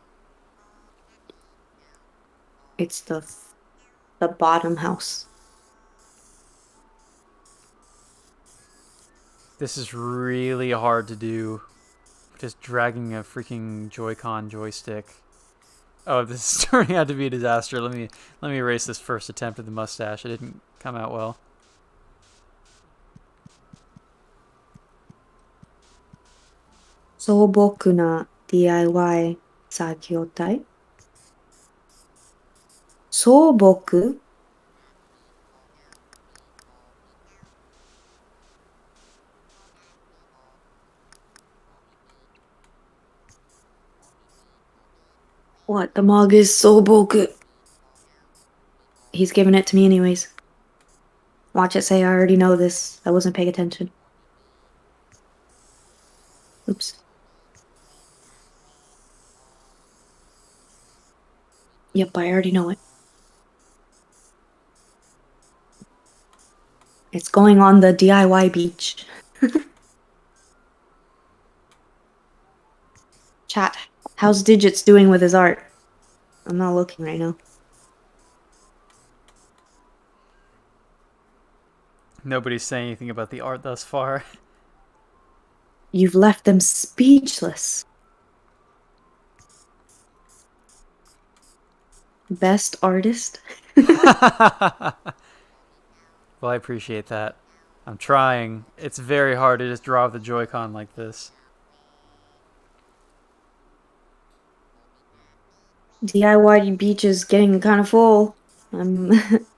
it's the bottom house. This is really hard to do. Just dragging a freaking Joy-Con joystick. Oh, this is turning out to be a disaster. Let me erase this first attempt at the mustache. It didn't come out well. Soboku na DIY 作業体 Soboku? What? The mug is Soboku. He's giving it to me anyways. Watch it say I already know this. I wasn't paying attention. Oops. Yep, I already know it. It's going on the DIY beach. Chat, how's Digits doing with his art? I'm not looking right now. Nobody's saying anything about the art thus far. You've left them speechless. Best artist? Well, I appreciate that. I'm trying. It's very hard to just draw with the Joy-Con like this. DIY beach is getting kind of full. I'm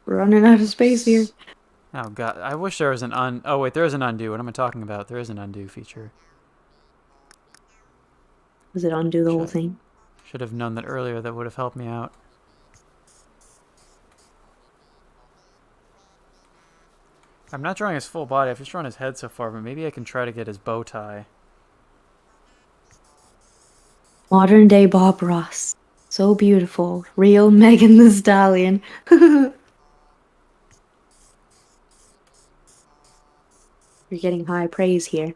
running out of space here. Oh god, I wish there was an oh wait, there is an undo. What am I talking about? There is an undo feature. Does it undo the whole thing? Should have known that earlier. That would have helped me out. I'm not drawing his full body. I've just drawn his head so far, but maybe I can try to get his bow tie. Modern day Bob Ross. So beautiful. Real Megan the Stallion. You're getting high praise here.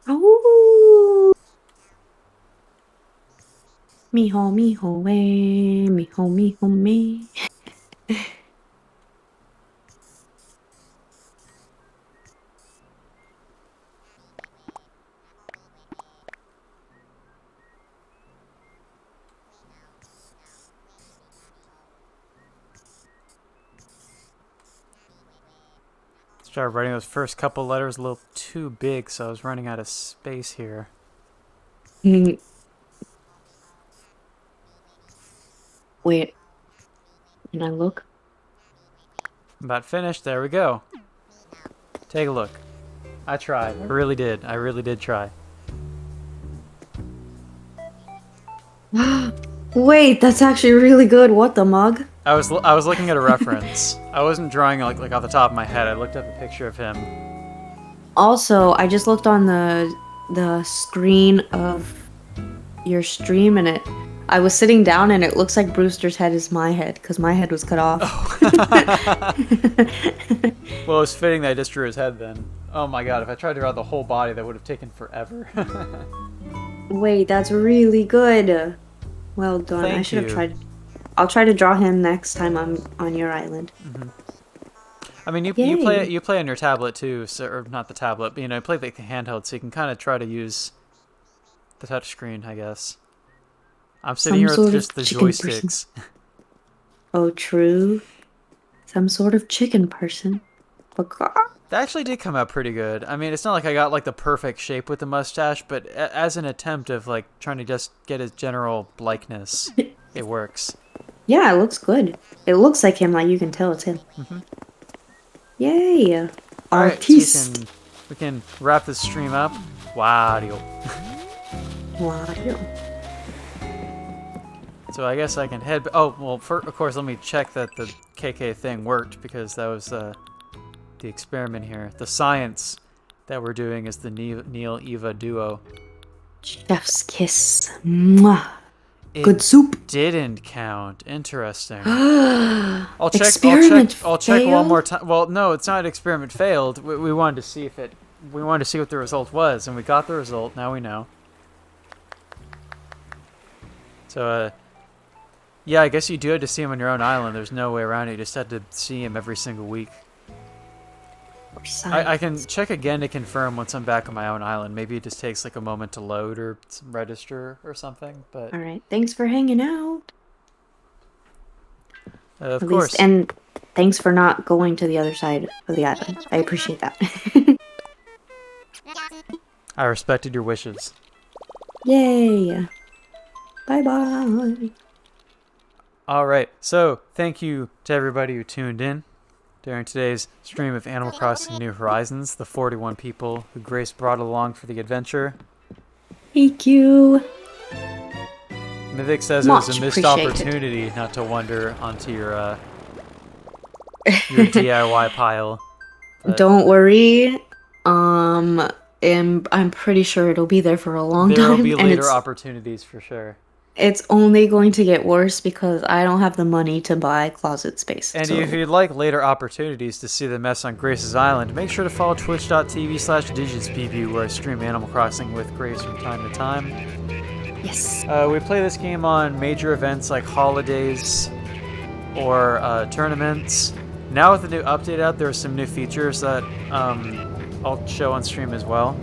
Oh, mijo, way, mijo, me. Started writing those first couple letters a little too big, so I was running out of space here. Wait, can I look? About finished. There we go. Take a look. I tried. I really did. I really did try. Wait, that's actually really good. What the mug? I was looking at a reference. I wasn't drawing like off the top of my head. I looked up a picture of him. Also, I just looked on the screen of your stream and I was sitting down and it looks like Brewster's head is my head because my head was cut off. Well, it was fitting that I just drew his head then. Oh my god, if I tried to draw the whole body, that would have taken forever. Wait, that's really good. Well done. I Thank should have you. tried. I'll try to draw him next time I'm on your island. I mean, you Yay. play on your tablet too, so, or not the tablet, but you play like the handheld, so you can kind of try to use the touch screen, I guess. I'm sitting here with just the joysticks. Oh, true. Some sort of chicken person. But That actually did come out pretty good. I mean, it's not like I got like the perfect shape with the mustache, but as an attempt of like trying to just get his general likeness, it works. yeah, it looks good. It looks like him, like you can tell it's him. Yay! All right, Artiste. so we can wrap this stream up. Wow. Wow. So I guess I can head. Oh well, of course, let me check that the KK thing worked because that was the experiment here. The science that we're doing is the Neil Eva duo. Chef's kiss. Mwah. It Good soup. didn't count. Interesting. I'll check. Experiment I'll check one failed? more time. Well, no, it's not experiment failed. We wanted to see if it. We wanted to see what the result was, and we got the result. Now we know. So, yeah, I guess you do have to see him on your own island. There's no way around it. You just had to see him every single week. I can check again to confirm once I'm back on my own island. Maybe it just takes like a moment to load or register or something. But All right. Thanks for hanging out. of At course. least, and thanks for not going to the other side of the island. I appreciate that. I respected your wishes. Yay. Bye bye. All right. So thank you to everybody who tuned in during today's stream of Animal Crossing New Horizons, the 41 people who Grace brought along for the adventure. Thank you. Mythic says it Much was a missed appreciated. opportunity not to wander onto your DIY pile. But Don't worry. And I'm pretty sure it'll be there for a long there will time. be And later opportunities for sure. it's only going to get worse because I don't have the money to buy closet space. And so. if you'd like later opportunities to see the mess on Grace's Island, make sure to follow twitch.tv/DigisPB where I stream Animal Crossing with Grace from time to time. Yes. We play this game on major events like holidays or tournaments. Now with the new update out, there are some new features that I'll show on stream as well.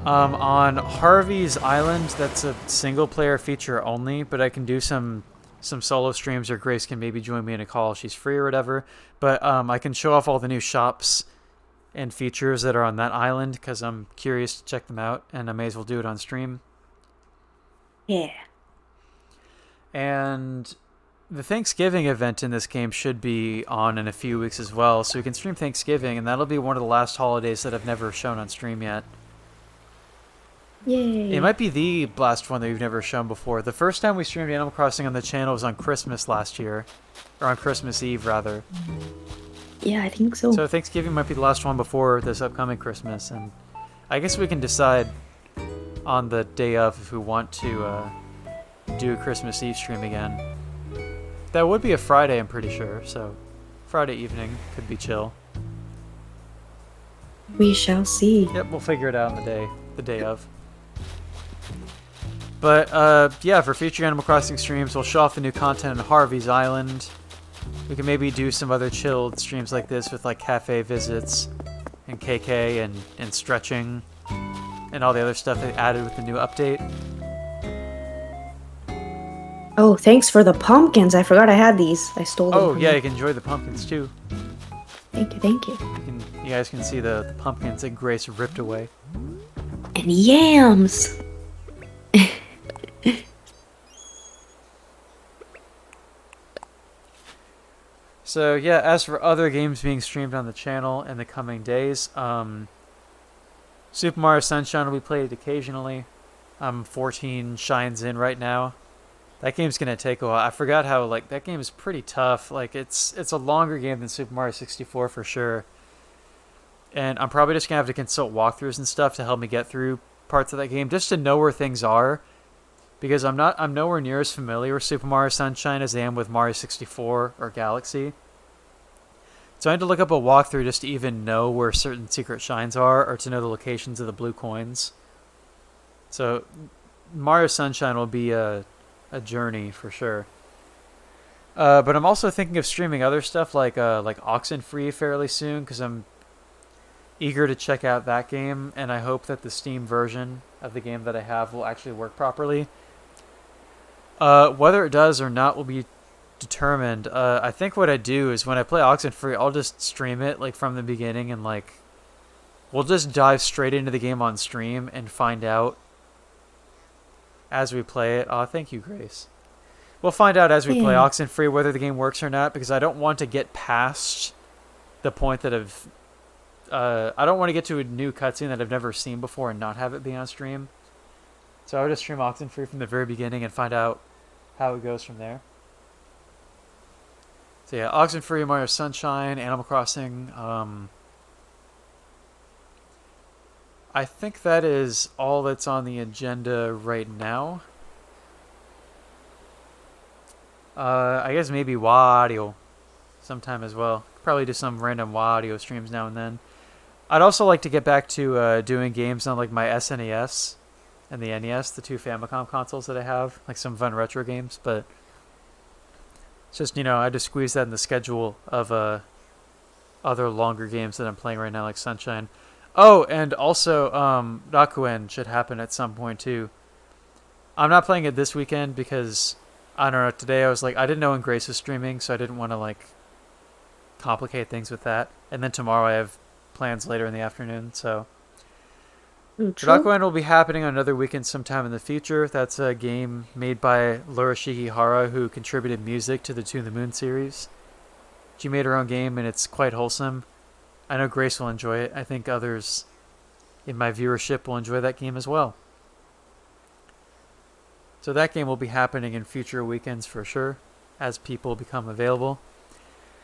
On Harvey's Island, that's a single-player feature only, but I can do some solo streams, or Grace can maybe join me in a call. She's free or whatever. But I can show off all the new shops and features that are on that island because I'm curious to check them out, and I may as well do it on stream. Yeah. And the Thanksgiving event in this game should be on in a few weeks as well, so we can stream Thanksgiving, and that'll be one of the last holidays that I've never shown on stream yet. Yay. It might be the last one that we've never shown before. The first time we streamed Animal Crossing on the channel was on Christmas last year. Or on Christmas Eve, rather. Yeah, I think so. So Thanksgiving might be the last one before this upcoming Christmas, and I guess we can decide on the day of if we want to do a Christmas Eve stream again. That would be a Friday, I'm pretty sure, so Friday evening could be chill. We shall see. Yep, we'll figure it out on the day of. But yeah, for future Animal Crossing streams, we'll show off the new content on Harvey's Island. We can maybe do some other chilled streams like this with like cafe visits and KK and stretching and all the other stuff they added with the new update. Oh, thanks for the pumpkins. I forgot I had these. I stole them. Oh from yeah, you. you can enjoy the pumpkins too. Thank you, thank you. You guys can see the pumpkins that Grace ripped away. And yams. So yeah, as for other games being streamed on the channel in the coming days, Super Mario Sunshine will be played occasionally. I'm 14 shines in right now. That game's gonna take a while. I forgot how like that game is pretty tough. Like it's a longer game than Super Mario 64 for sure. And I'm probably just gonna have to consult walkthroughs and stuff to help me get through parts of that game just to know where things are. Because I'm nowhere near as familiar with Super Mario Sunshine as I am with Mario 64 or Galaxy. So I had to look up a walkthrough just to even know where certain secret shines are or to know the locations of the blue coins. So Mario Sunshine will be a journey for sure. But I'm also thinking of streaming other stuff like Oxenfree fairly soon because I'm eager to check out that game, and I hope that the Steam version of the game that I have will actually work properly. Whether it does or not will be determined. I think what I do is when I play Oxenfree, I'll just stream it like from the beginning and like we'll just dive straight into the game on stream and find out as we play it. Oh, thank you, Grace. We'll find out as we play Oxenfree whether the game works or not because I don't want to get past the point that I don't want to get to a new cutscene that I've never seen before and not have it be on stream. So I would just stream Oxenfree from the very beginning and find out how it goes from there. So yeah, Oxenfree, Mario Sunshine, Animal Crossing. I think that is all that's on the agenda right now. I guess maybe Wario sometime as well. Probably do some random Wario streams now and then. I'd also like to get back to doing games on like my SNES and the NES, the two Famicom consoles that I have, like some fun retro games, but it's just, I had to squeeze that in the schedule of other longer games that I'm playing right now, like Sunshine. Oh, and also Rakuen should happen at some point too. I'm not playing it this weekend because, I don't know, today I was like, I didn't know when Grace was streaming, so I didn't want to like complicate things with that. And then tomorrow I have plans later in the afternoon, so Rakuen will be happening on another weekend sometime in the future. That's a game made by Laura Shigihara, who contributed music to the To the Moon series. She made her own game, and it's quite wholesome. I know Grace will enjoy it. I think others in my viewership will enjoy that game as well. So that game will be happening in future weekends for sure, as people become available.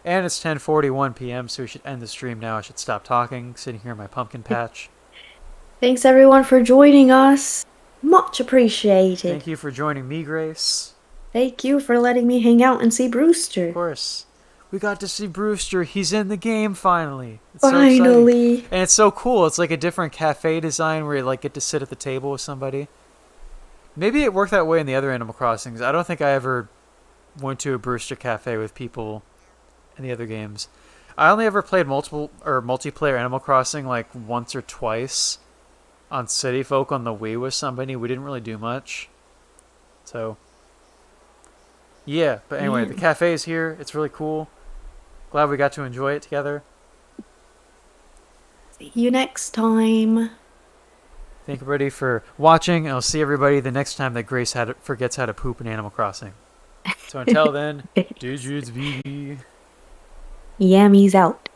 And it's 10:41 p.m., so we should end the stream now. I should stop talking, sitting here in my pumpkin patch. Thanks everyone for joining us. Much appreciated. Thank you for joining me, Grace. Thank you for letting me hang out and see Brewster. Of course. We got to see Brewster. He's in the game finally. It's finally. So exciting. And it's so cool. It's like a different cafe design where you like get to sit at the table with somebody. Maybe it worked that way in the other Animal Crossings. I don't think I ever went to a Brewster cafe with people in the other games. I only ever played multiplayer Animal Crossing like once or twice on City Folk on the Wii with somebody. We didn't really do much. So, yeah. But anyway, the cafe is here. It's really cool. Glad we got to enjoy it together. See you next time. Thank everybody for watching. I'll see everybody the next time that Grace forgets how to poop in Animal Crossing. So until then, digits BB. Yammies out.